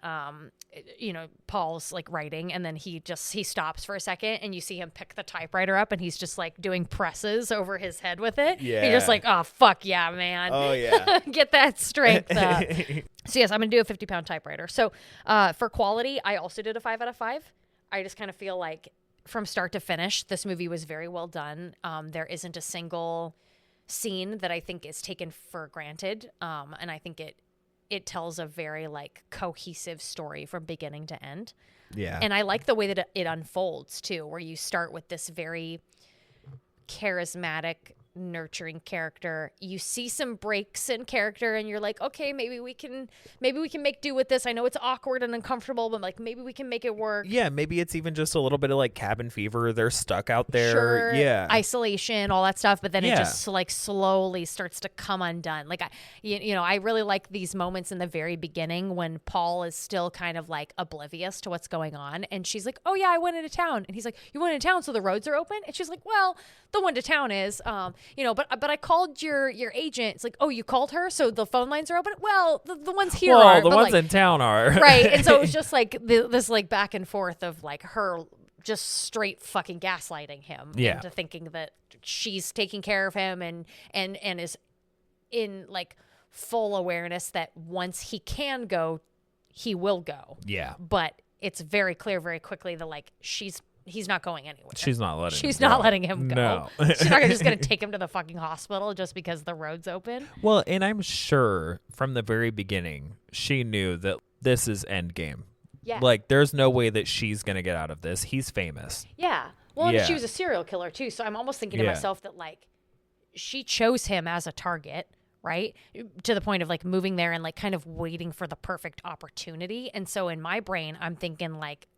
Paul's like writing and then he stops for a second and you see him pick the typewriter up and he's just like doing presses over his head with it. Yeah. You're just like, oh fuck yeah, man. Oh yeah. Get that strength up. So yes, I'm gonna do a 50-pound typewriter. So for quality, I also did a 5 out of 5. I just kind of feel like from start to finish, this movie was very well done. There isn't a single scene that I think is taken for granted. And I think it tells a very like cohesive story from beginning to end. Yeah. And I like the way that it unfolds too, where you start with this very charismatic, nurturing character. You see some breaks in character and you're like, okay, maybe we can make do with this. I know it's awkward and uncomfortable, but like maybe we can make it work. Yeah, maybe it's even just a little bit of like cabin fever. They're stuck out there. Sure, yeah. Isolation, all that stuff, but then it just like slowly starts to come undone. Like I really like these moments in the very beginning when Paul is still kind of like oblivious to what's going on and she's like, "Oh yeah, I went into town." And he's like, "You went into town so the roads are open?" And she's like, "Well, the one to town is but I called your agent." It's like, "Oh, you called her, so the phone lines are open?" Well, the ones here are. The ones in town are. Right. And so it was just like this like back and forth of like her just straight fucking gaslighting him into thinking that she's taking care of him and is in like full awareness that once he can go, he will go. Yeah. But it's very clear very quickly that like he's not going anywhere. She's not letting him go. No. She's not just going to take him to the fucking hospital just because the road's open. Well, and I'm sure from the very beginning, she knew that this is endgame. Yeah. Like, there's no way that she's going to get out of this. He's famous. Yeah. Well, and she was a serial killer, too. So I'm almost thinking to myself that, like, she chose him as a target, right? To the point of, like, moving there and, like, kind of waiting for the perfect opportunity. And so in my brain, I'm thinking, like,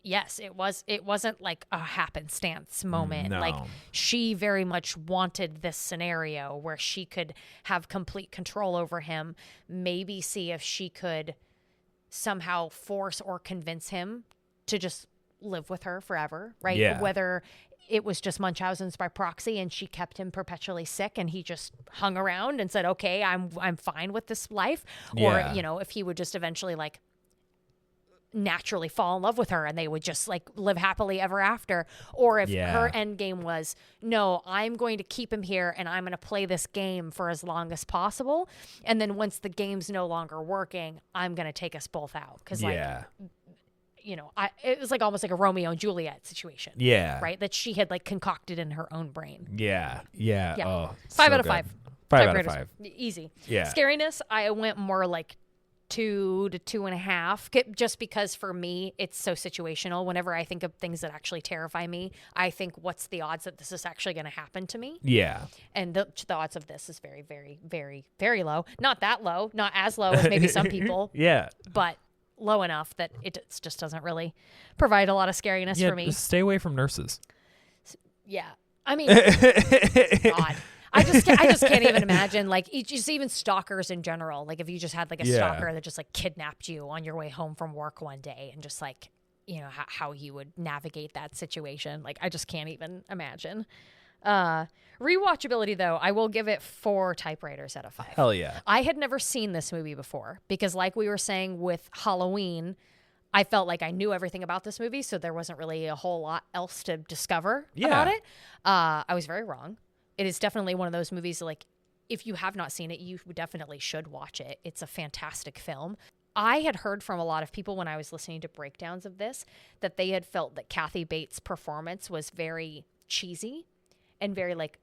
yes, it wasn't like a happenstance moment. No. Like she very much wanted this scenario where she could have complete control over him, maybe see if she could somehow force or convince him to just live with her forever, right? Yeah. Whether it was just Munchausen's by proxy and she kept him perpetually sick and he just hung around and said, "Okay, I'm fine with this life." Yeah. Or, if he would just eventually like naturally fall in love with her and they would just like live happily ever after, or if her end game was, "No, I'm going to keep him here and I'm going to play this game for as long as possible, and then once the game's no longer working, I'm going to take us both out." Because it was like almost like a Romeo and Juliet situation. Yeah. Right. That she had like concocted in her own brain. Yeah. Yeah. Oh, 5 out of 5. 5 out of 5. Easy. Yeah. Scariness, I went more like 2 to 2.5, just because for me it's so situational. Whenever I think of things that actually terrify me, I think, what's the odds that this is actually going to happen to me? Yeah. And the odds of this is very, very, very, very low. Not that low, not as low as maybe some people. Yeah. But low enough that it just doesn't really provide a lot of scariness for me. Stay away from nurses. Yeah. I mean, God. I just can't even imagine, like, just even stalkers in general. Like, if you just had like a stalker that just like kidnapped you on your way home from work one day, and just like, how you would navigate that situation. Like, I just can't even imagine. Rewatchability, though, I will give it 4 typewriters out of 5. Hell yeah. I had never seen this movie before because, like we were saying with Halloween, I felt like I knew everything about this movie, so there wasn't really a whole lot else to discover about it. I was very wrong. It is definitely one of those movies, like, if you have not seen it, you definitely should watch it. It's a fantastic film. I had heard from a lot of people when I was listening to breakdowns of this that they had felt that Kathy Bates' performance was very cheesy and very, like,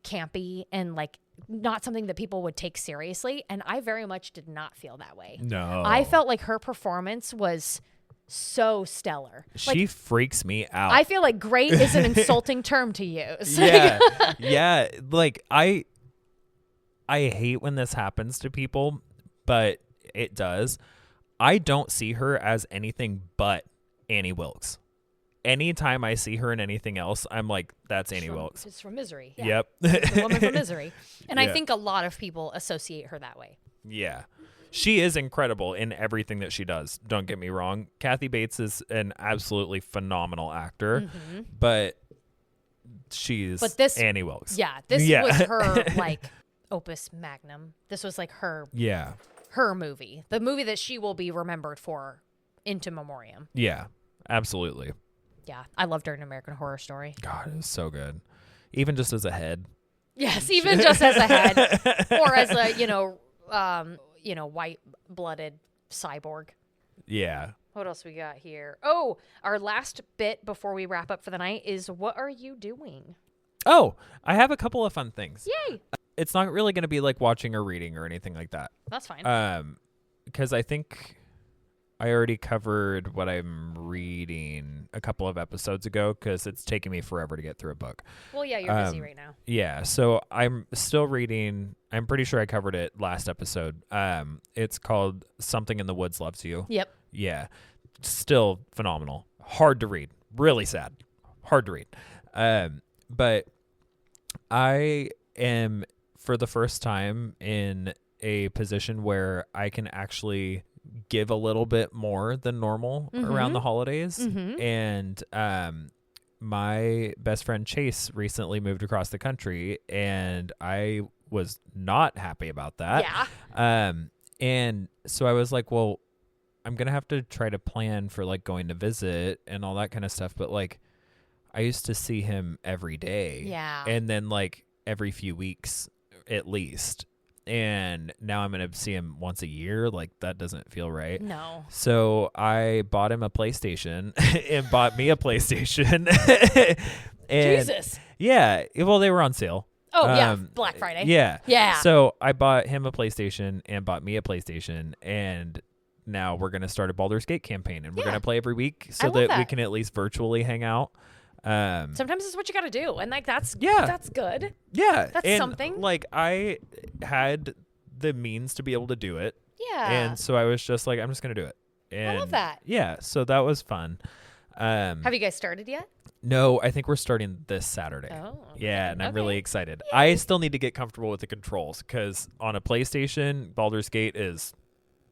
campy and, like, not something that people would take seriously. And I very much did not feel that way. No. I felt like her performance was so stellar. She freaks me out. I feel like great is an insulting term to use. Yeah. Yeah. Like, I hate when this happens to people, but it does. I don't see her as anything but Annie Wilkes. Anytime I see her in anything else, I'm like, that's Annie Wilkes. It's from Misery. Yeah. Yep. The woman from Misery. And I think a lot of people associate her that way. Yeah. She is incredible in everything that she does. Don't get me wrong. Kathy Bates is an absolutely phenomenal actor, but she's Annie Wilkes. Yeah. This was her, like, opus magnum. This was like her movie. The movie that she will be remembered for into memoriam. Yeah, absolutely. Yeah, I loved her in American Horror Story. God, it was so good. Even just as a head. Yes, even just as a head, or as a white-blooded cyborg. Yeah. What else we got here? Oh, our last bit before we wrap up for the night is, what are you doing? Oh, I have a couple of fun things. Yay! It's not really going to be like watching or reading or anything like that. That's fine. Because I think I already covered what I'm reading a couple of episodes ago, because it's taking me forever to get through a book. Well, yeah, you're busy right now. Yeah, so I'm still reading. I'm pretty sure I covered it last episode. It's called Something in the Woods Loves You. Yep. Yeah, still phenomenal. Hard to read. Really sad. Hard to read. But I am, for the first time, in a position where I can actually give a little bit more than normal around the holidays. And my best friend Chase recently moved across the country, and I was not happy about that. Yeah. And so I was like, well, I'm gonna have to try to plan for like going to visit and all that kind of stuff, but like I used to see him every day. Yeah. And then like every few weeks at least. And now I'm going to see him once a year. Like, that doesn't feel right. No. So I bought him a PlayStation and bought me a PlayStation. And Jesus. Yeah. Well, they were on sale. Oh, yeah. Black Friday. Yeah. Yeah. So I bought him a PlayStation and bought me a PlayStation. And now we're going to start a Baldur's Gate campaign. And we're going to play every week so that we can at least virtually hang out. Sometimes it's what you got to do, and like that's good. Yeah, that's something. Like I had the means to be able to do it. Yeah, and so I was just like, I'm just gonna do it. And I love that. Yeah, so that was fun. Have you guys started yet? No, I think we're starting this Saturday. Oh, yeah, and I'm really excited. Yay. I still need to get comfortable with the controls because on a PlayStation, Baldur's Gate is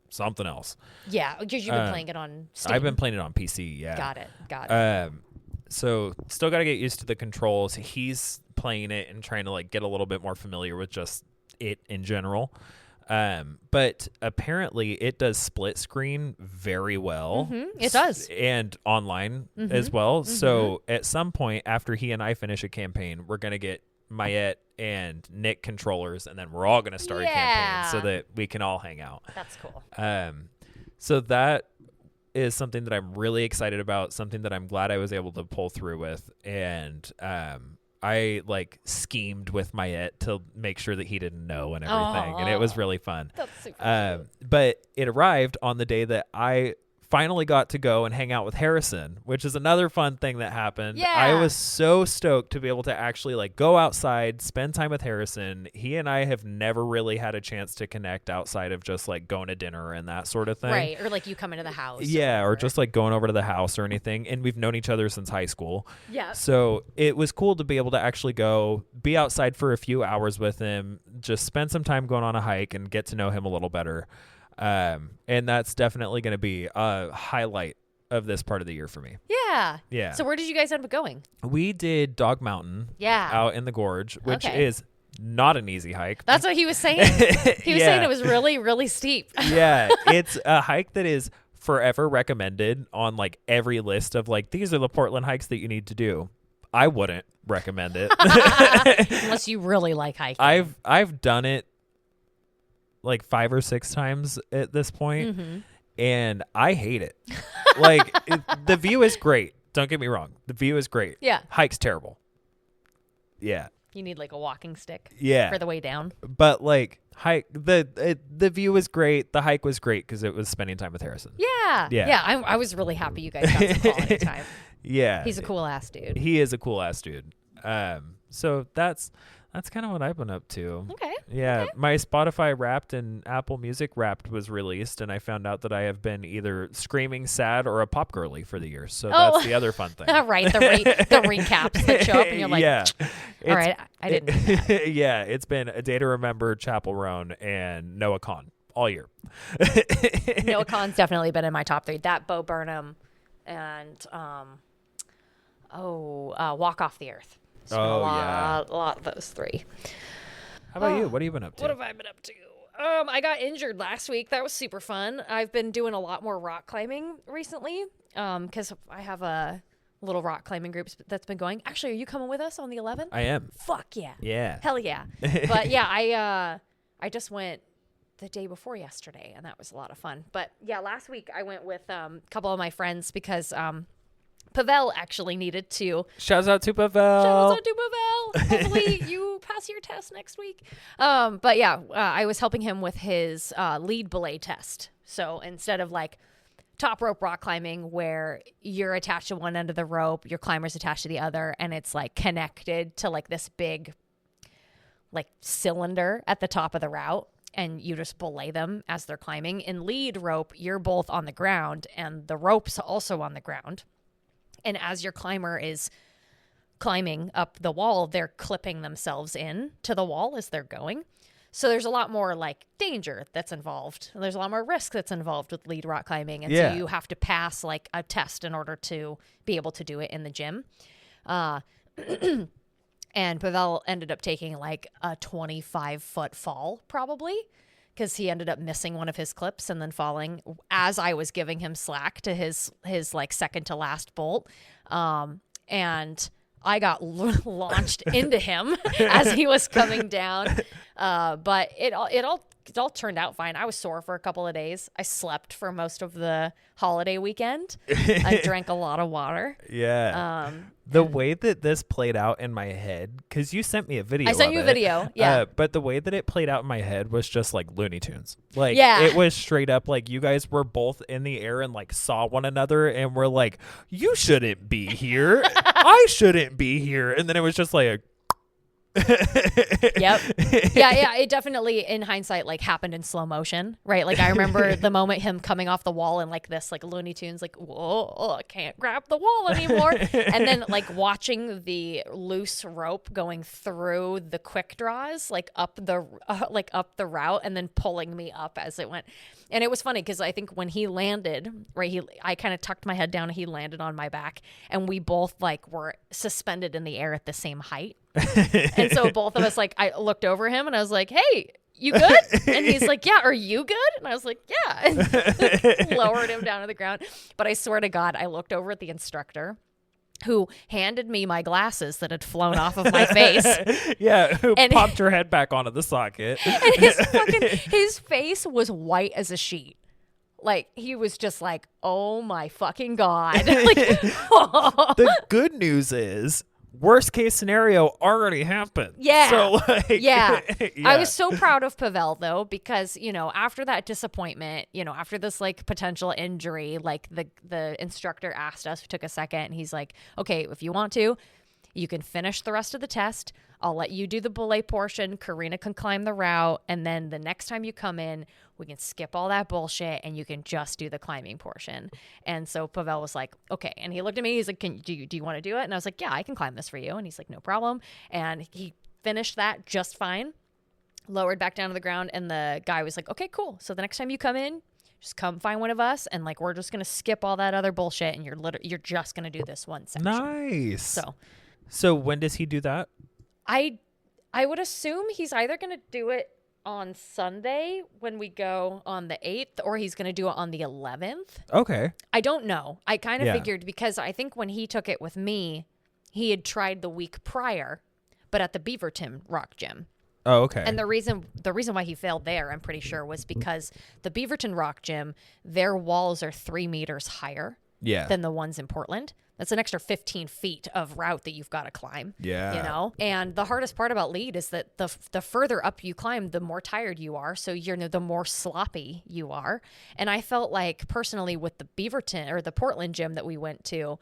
something else. Yeah, because you've been playing it on Steam. I've been playing it on PC. Yeah, got it. So still got to get used to the controls. He's playing it and trying to like get a little bit more familiar with just it in general. But apparently it does split screen very well. It does. And online as well. So at some point after he and I finish a campaign, we're going to get Mayette and Nick controllers, and then we're all going to start a campaign so that we can all hang out. That's cool. So that is something that I'm really excited about, something that I'm glad I was able to pull through with. And I like schemed with my it to make sure that he didn't know and everything. And it was really fun. That's super cute. But it arrived on the day that I finally got to go and hang out with Harrison, which is another fun thing that happened. Yeah. I was so stoked to be able to actually like go outside, spend time with Harrison. He and I have never really had a chance to connect outside of just like going to dinner and that sort of thing. Right. Or like you come into the house. Yeah. Or just like going over to the house or anything. And we've known each other since high school. Yeah. So it was cool to be able to actually go be outside for a few hours with him, just spend some time going on a hike and get to know him a little better. And that's definitely going to be a highlight of this part of the year for me. Yeah. Yeah. So where did you guys end up going? We did Dog Mountain. Yeah. Out in the gorge, which Okay. is not an easy hike. That's what he was saying. He was saying it was really, really steep. Yeah. It's a hike that is forever recommended on like every list of like, these are the Portland hikes that you need to do. I wouldn't recommend it. Unless you really like hiking. I've done it like 5 or 6 times at this point, and I hate it. Like the view is great. Don't get me wrong. The view is great. Yeah. Hike's terrible. Yeah. You need like a walking stick Yeah. for the way down. But like the view was great. The hike was great because it was spending time with Harrison. Yeah. Yeah. Yeah. I was really happy you guys got some quality time. Yeah. He's a cool ass dude. He is a cool ass dude. So that's kind of what I've been up to. Okay. Yeah, Okay. my Spotify Wrapped and Apple Music Wrapped was released, and I found out that I have been either screaming sad or a pop girly for the year. So Oh. that's the other fun thing. All right. The recaps that show up and you're like, yeah, all right, I didn't do that. Yeah, it's been A Day to Remember, Chapel Roan, and Noah Kahan all year. Noah Kahan's definitely been in my top 3. That, Bo Burnham, and Walk Off the Earth. It's been a lot of those 3. How about you? What have you been up to? What have I been up to? I got injured last week. That was super fun. I've been doing a lot more rock climbing recently because I have a little rock climbing group that's been going. Actually, are you coming with us on the 11th? I am. Fuck yeah. Yeah. Hell yeah. But yeah, I just went the day before yesterday, and that was a lot of fun. But yeah, last week I went with a couple of my friends because Pavel actually needed to. Shouts out to Pavel. Shout out to Pavel. Hopefully you pass your test next week. But yeah, I was helping him with his lead belay test. So instead of like top rope rock climbing where you're attached to one end of the rope, your climber's attached to the other, and it's like connected to like this big like cylinder at the top of the route, and you just belay them as they're climbing. In lead rope, you're both on the ground and the rope's also on the ground. And as your climber is climbing up the wall, they're clipping themselves in to the wall as they're going. So there's a lot more like danger that's involved. There's a lot more risk that's involved with lead rock climbing. And so you have to pass like a test in order to be able to do it in the gym. And Pavel ended up taking like a 25-foot fall probably, because he ended up missing one of his clips and then falling as I was giving him slack to his like second to last bolt. And I got launched into him as he was coming down. But it all turned out fine. I was sore for a couple of days. I slept for most of the holiday weekend. I drank a lot of water. Yeah. The way that this played out in my head, because you sent me a video. I sent you a video. Yeah. But the way that it played out in my head was just like Looney Tunes. Like, yeah. It was straight up like you guys were both in the air and like saw one another and were like, you shouldn't be here. I shouldn't be here. And then it was just like Yep. Yeah. It definitely, in hindsight, like happened in slow motion, right? Like I remember the moment him coming off the wall and like this, like Looney Tunes, like, whoa, I can't grab the wall anymore. And then like watching the loose rope going through the quick draws, like up the route, and then pulling me up as it went. And it was funny because I think when he landed, right, I kind of tucked my head down and he landed on my back, and we both like were suspended in the air at the same height. And so both of us, like, I looked over him and I was like, hey, you good? And he's like, yeah, are you good? And I was like, yeah. And lowered him down to the ground. But I swear to God, I looked over at the instructor, who handed me my glasses that had flown off of my face. Yeah, who and popped your head back onto the socket. And his face was white as a sheet. Like, he was just like, oh my fucking God. Like, the good news is, worst case scenario already happened. Yeah. So like, yeah. I was so proud of Pavel though, because, you know, after that disappointment, you know, after this like potential injury, like the instructor asked us, we took a second, and he's like, okay, if you want to, you can finish the rest of the test. I'll let you do the belay portion. Karina can climb the route. And then the next time you come in, we can skip all that bullshit and you can just do the climbing portion. And so Pavel was like, okay. And he looked at me. He's like, do you want to do it? And I was like, yeah, I can climb this for you. And he's like, no problem. And he finished that just fine, lowered back down to the ground. And the guy was like, okay, cool. So the next time you come in, just come find one of us. And like, we're just going to skip all that other bullshit. And you're just going to do this one section. Nice. So when does he do that? I would assume he's either going to do it on Sunday when we go on the 8th, or he's going to do it on the 11th. Okay. I don't know. I kind of figured, because I think when he took it with me, he had tried the week prior, but at the Beaverton Rock Gym. Oh, okay. And the reason why he failed there, I'm pretty sure, was because the Beaverton Rock Gym, their walls are 3 meters higher than the ones in Portland. That's an extra 15 feet of route that you've got to climb. Yeah. You know? And the hardest part about lead is that the further up you climb, the more tired you are. So the more sloppy you are. And I felt like personally with the Beaverton or the Portland gym that we went to,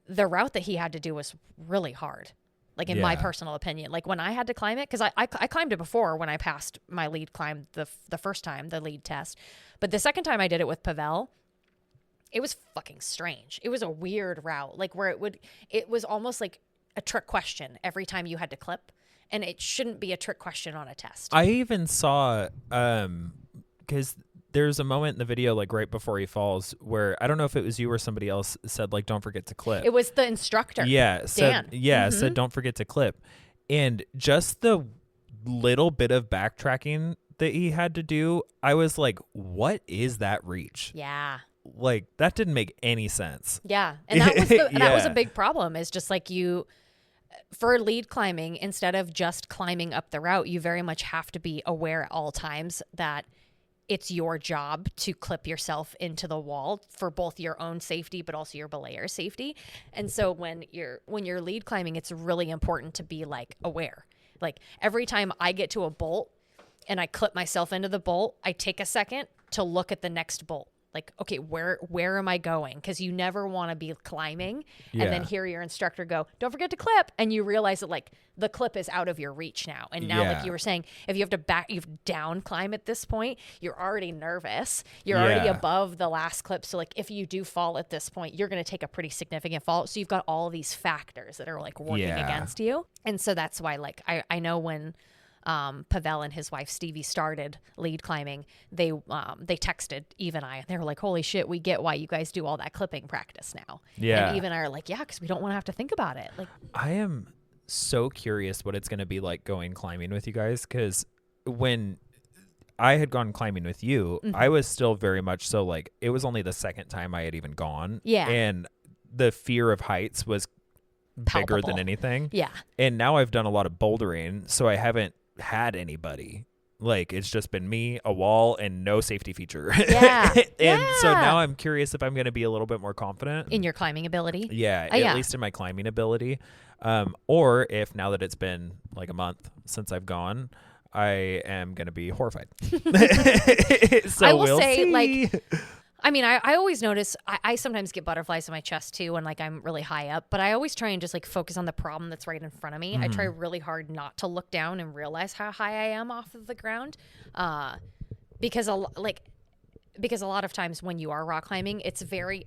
the route that he had to do was really hard. Like in my personal opinion, like when I had to climb it, because I climbed it before when I passed my lead climb the first time, the lead test. But the second time I did it with Pavel, it was fucking strange. It was a weird route, like where it was almost like a trick question every time you had to clip, and it shouldn't be a trick question on a test. I even saw, because there's a moment in the video, like right before he falls, where I don't know if it was you or somebody else said, like, don't forget to clip. It was the instructor. Yeah. Dan. Said, don't forget to clip. And just the little bit of backtracking that he had to do, I was like, what is that reach? Yeah. Like, that didn't make any sense. Yeah. And that was that was a big problem, is just like for lead climbing, instead of just climbing up the route, you very much have to be aware at all times that it's your job to clip yourself into the wall for both your own safety, but also your belayer safety. And so when you're lead climbing, it's really important to be like aware. Like every time I get to a bolt and I clip myself into the bolt, I take a second to look at the next bolt. Like, okay, where am I going? Because you never want to be climbing and then hear your instructor go, don't forget to clip. And you realize that like the clip is out of your reach now. And now, like you were saying, if you have to you've down climb at this point, you're already nervous. You're already above the last clip. So like if you do fall at this point, you're going to take a pretty significant fall. So you've got all these factors that are like working against you. And so that's why like I know when Pavel and his wife Stevie started lead climbing, they texted Eve and I, and they were like, holy shit, we get why you guys do all that clipping practice now. And Eve and I are like, yeah, because we don't want to have to think about it. Like, I am so curious what it's going to be like going climbing with you guys, because when I had gone climbing with you, I was still very much so like, it was only the second time I had even gone. And the fear of heights was bigger than anything. And now I've done a lot of bouldering, so I haven't had anybody. Like, it's just been me, a wall, and no safety feature. And so now I'm curious if I'm going to be a little bit more confident in your climbing ability. At least in my climbing ability. Or if now that it's been like a month since I've gone, I am going to be horrified. So I will we'll say, see. like, I mean, I always notice I sometimes get butterflies in my chest too when like I'm really high up, but I always try and just like focus on the problem that's right in front of me. I try really hard not to look down and realize how high I am off of the ground, because a lot of times when you are rock climbing, it's a very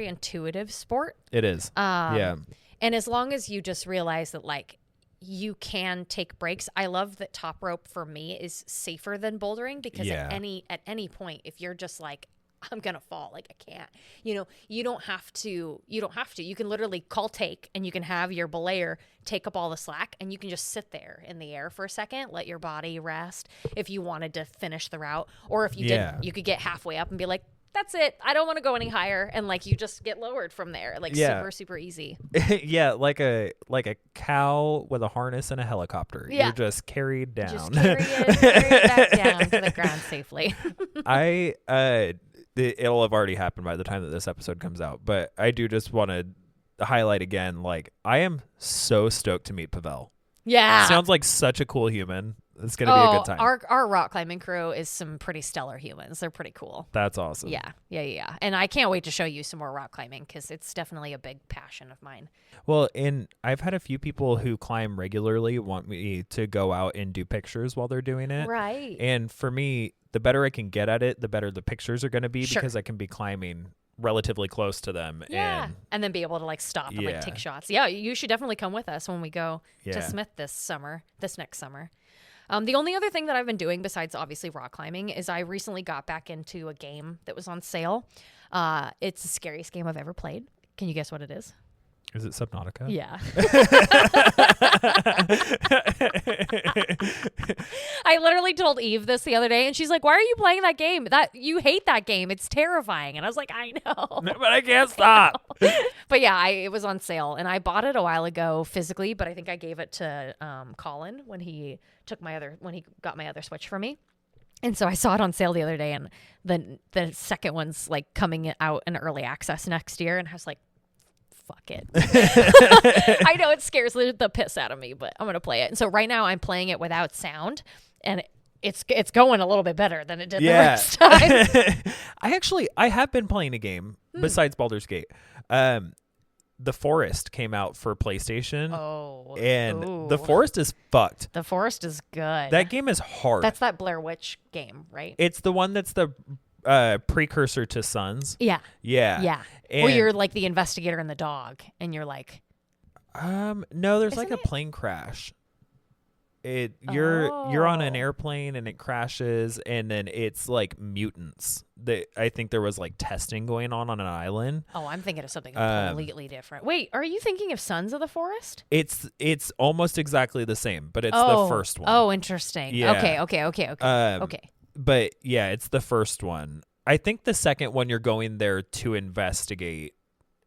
intuitive sport. It is. And as long as you just realize that like you can take breaks. I love that top rope for me is safer than bouldering, because at any point, if you're just like, I'm going to fall, like I can't, you don't have to, you can literally call take, and you can have your belayer take up all the slack, and you can just sit there in the air for a second, let your body rest if you wanted to finish the route. Or if you didn't, you could get halfway up and be like, that's it, I don't want to go any higher, and like you just get lowered from there, like super, super easy. Like a cow with a harness and a helicopter. You're just carried down. Just carry it back down to the ground safely. it'll have already happened by the time that this episode comes out. But I do just want to highlight again, like, I am so stoked to meet Pavel. Yeah. Sounds like such a cool human. It's going to be a good time. Our rock climbing crew is some pretty stellar humans. They're pretty cool. That's awesome. Yeah. And I can't wait to show you some more rock climbing because it's definitely a big passion of mine. Well, and I've had a few people who climb regularly want me to go out and do pictures while they're doing it. Right. And for me, the better I can get at it, the better the pictures are going to be Sure. because I can be climbing relatively close to them. Yeah. And then be able to like stop and like take shots. Yeah, you should definitely come with us when we go to Smith this next summer. The only other thing that I've been doing besides obviously rock climbing is I recently got back into a game that was on sale. It's the scariest game I've ever played. Can you guess what it is? Is it Subnautica? Yeah. I literally told Eve this the other day, and she's like, "Why are you playing that game? That you hate that game. It's terrifying." And I was like, "I know, but I can't stop." But yeah, it was on sale, and I bought it a while ago physically, but I think I gave it to Colin when he got my other Switch for me. And so I saw it on sale the other day, and the second one's like coming out in early access next year, and I was like, fuck it. I know it scares the piss out of me, but I'm going to play it. And so right now I'm playing it without sound, and it's going a little bit better than it did the first time. I have been playing a game besides Baldur's Gate. The Forest came out for PlayStation. Oh. And The Forest is fucked. The Forest is good. That game is hard. That's that Blair Witch game, right? It's the one that's the precursor to Sons. Yeah. Yeah. And where you're like the investigator and the dog, and you're like, no, there's like a plane crash. You're on an airplane and it crashes, and then it's like mutants. I think there was like testing going on an island. Oh, I'm thinking of something completely different. Wait, are you thinking of Sons of the Forest? It's almost exactly the same, but it's the first one. Oh, interesting. Yeah. Okay. But yeah, it's the first one. I think the second one you're going there to investigate.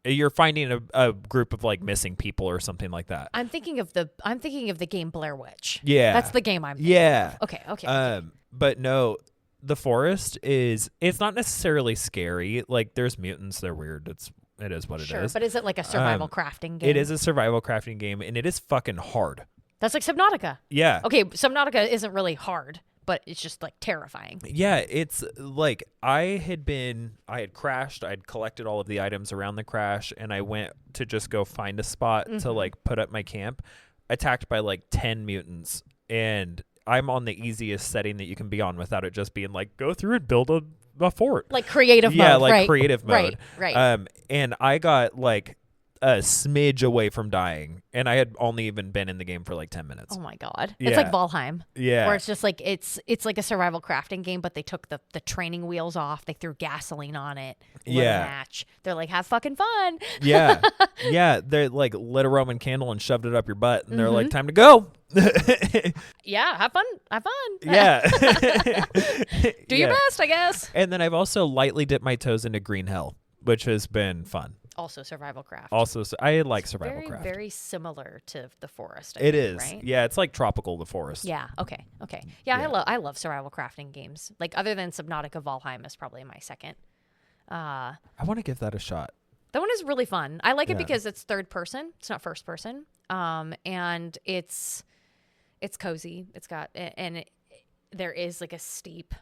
You're finding a group of like missing people or something like that. I'm thinking of the game Blair Witch. Yeah. That's the game I'm thinking of. Okay. But no, The Forest it's not necessarily scary. Like there's mutants, they're weird. It is what it is. But is it like a survival crafting game? It is a survival crafting game, and it is fucking hard. That's like Subnautica. Yeah. Okay, Subnautica isn't really hard, but it's just like terrifying. Yeah, it's like I had crashed, I'd collected all of the items around the crash, and I went to just go find a spot to like put up my camp, attacked by like 10 mutants, and I'm on the easiest setting that you can be on without it just being like, go through and build a fort. Like creative mode. Yeah, like right. creative mode. Right. And I got like a smidge away from dying, and I had only even been in the game for like 10 minutes. Oh my god. Yeah. It's like Valheim. Yeah. Where it's just like it's like a survival crafting game, but they took the training wheels off, they threw gasoline on it, lit a match. They're like, have fucking fun. Yeah. They like lit a Roman candle and shoved it up your butt, and they're like, time to go. Yeah, have fun. Yeah. Do your best, I guess. And then I've also lightly dipped my toes into Green Hell, which has been fun. Also survival craft. I like survival craft. Very similar to The Forest. It is. Right? Yeah, it's like tropical The Forest. Yeah. Okay. Yeah, I love survival crafting games. Like other than Subnautica, Valheim is probably my second. I want to give that a shot. That one is really fun. I like it because it's third person. It's not first person. And it's cozy. It's got there is like a steep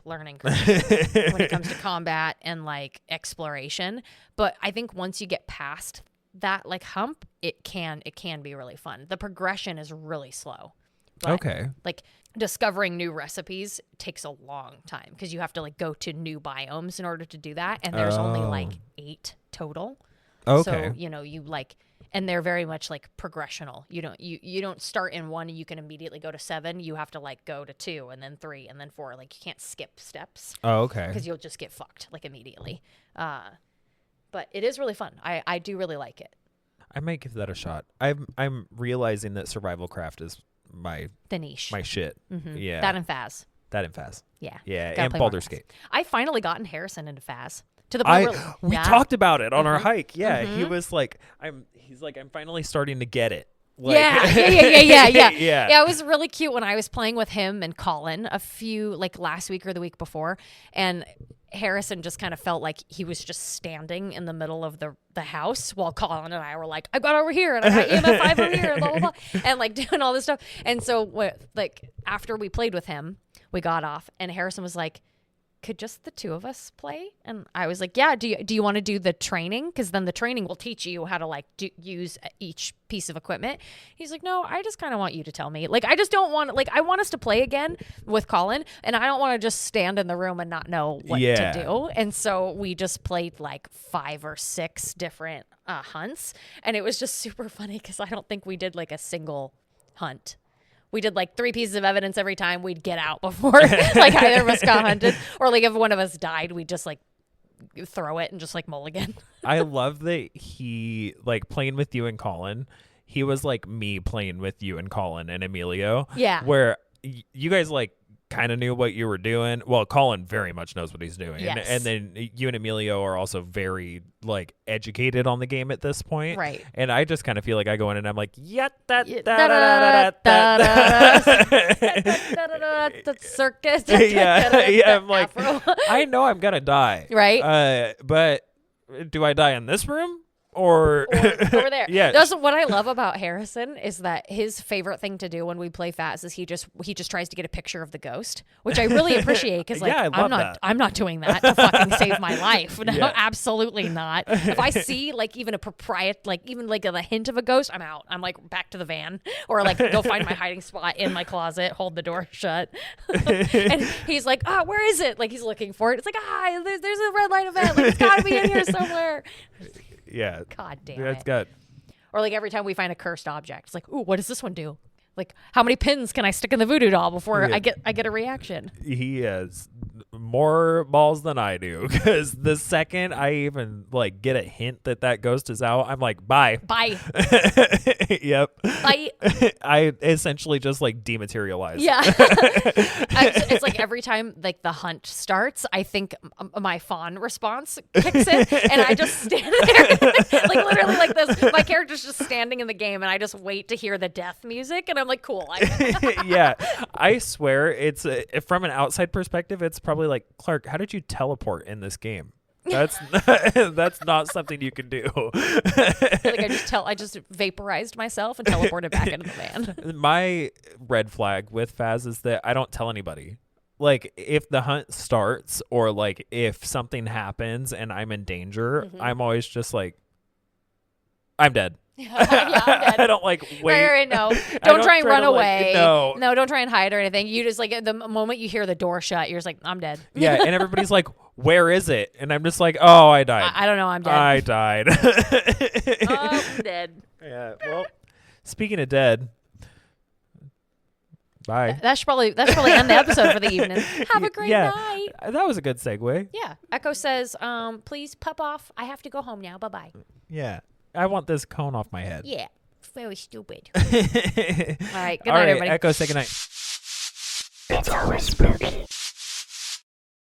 learning curve when it comes to combat and like exploration. But I think once you get past that like hump, it can be really fun. The progression is really slow. But, okay. Like discovering new recipes takes a long time because you have to like go to new biomes in order to do that, and there's only like 8 total. Okay. So you like. And they're very much like progressional. You don't start in 1 and you can immediately go to 7. You have to like go to 2 and then 3 and then 4. Like you can't skip steps. Oh, okay. Because you'll just get fucked like immediately. But it is really fun. I do really like it. I might give that a shot. I'm realizing that survival craft is the niche. my shit. Mm-hmm. Yeah. That and Phas. Yeah. Yeah, Gotta and play Baldur's more Gate. I finally gotten Harrison into Phas. To the point where We talked about it on our Mm-hmm. hike. Yeah, he was like, I'm finally starting to get it. Like, yeah. Yeah. It was really cute when I was playing with him and Colin a few like last week or the week before, and Harrison just kind of felt like he was just standing in the middle of the house while Colin and I were like, I got over here and I got EMF 5 over here and blah, blah, blah. And like doing all this stuff. And so like after we played with him, we got off and Harrison was like, could just the two of us play? And I was like, yeah, do you want to do the training? Because then the training will teach you how to like use each piece of equipment. He's like, no, I just kind of want you to tell me. Like, I just don't want, like, I want us to play again with Colin, and I don't want to just stand in the room and not know what to do. And so we just played like 5 or 6 different hunts, and it was just super funny because I don't think we did like a single hunt. We did like 3 pieces of evidence every time we'd get out before like either of us got hunted, or like if one of us died, we'd just like throw it and just like mulligan. I love that he like playing with you and Colin. He was like me playing with you and Colin and Emilio. Yeah. Where you guys like kind of knew what you were doing. Well, Colin very much knows what he's doing. Yes. And then you and Emilio are also very like educated on the game at this point. Right. And I just kind of feel like I go in and I'm like, the circus. Yeah. I'm like, I know I'm gonna die. Right. But do I die in this room? Or over there. Yeah. That's what I love about Harrison is that his favorite thing to do when we play Phas is he just tries to get a picture of the ghost, which I really appreciate because like I'm not doing that to fucking save my life. No, absolutely not. If I see like even a hint of a ghost, I'm out. I'm like back to the van or like go find my hiding spot in my closet, hold the door shut. And he's like, where is it? Like he's looking for it. It's like, there's a red light event. Like it's gotta be in here somewhere. Yeah. God damn That's it. good. Or like every time we find a cursed object, it's like, ooh, what does this one do? Like, how many pins can I stick in the voodoo doll before I get a reaction? He has more balls than I do because the second I even like get a hint that ghost is out, I'm like, bye. Yep. Bye. I essentially just like dematerialize. Yeah. It's like every time like the hunt starts, I think my fawn response kicks in and I just stand there like literally like this. My character's just standing in the game and I just wait to hear the death music and I'm like, cool. Yeah. I swear it's from an outside perspective, it's probably like, Clark, how did you teleport in this game? That's not something you can do. Like I just vaporized myself and teleported back into the van. My red flag with Phas is that I don't tell anybody. Like if the hunt starts or like if something happens and I'm in danger, I'm always just like, I'm dead. Yeah, I'm dead. I don't like wait. Right, no. Don't try and run away. No, don't try and hide or anything. You just like the moment you hear the door shut, you're just like, I'm dead. Yeah, and everybody's like, where is it? And I'm just like, oh, I died. I don't know, I'm dead. I died. Oh, I'm dead. Yeah. Well, speaking of dead, bye. That should probably end the episode for the evening. Have a great night. That was a good segue. Yeah. Echo says, please pop off. I have to go home now. Bye-bye. Yeah. I want this cone off my head. Yeah. Very stupid. All right. Good night, everybody. Echo, say good night. It's always spooky.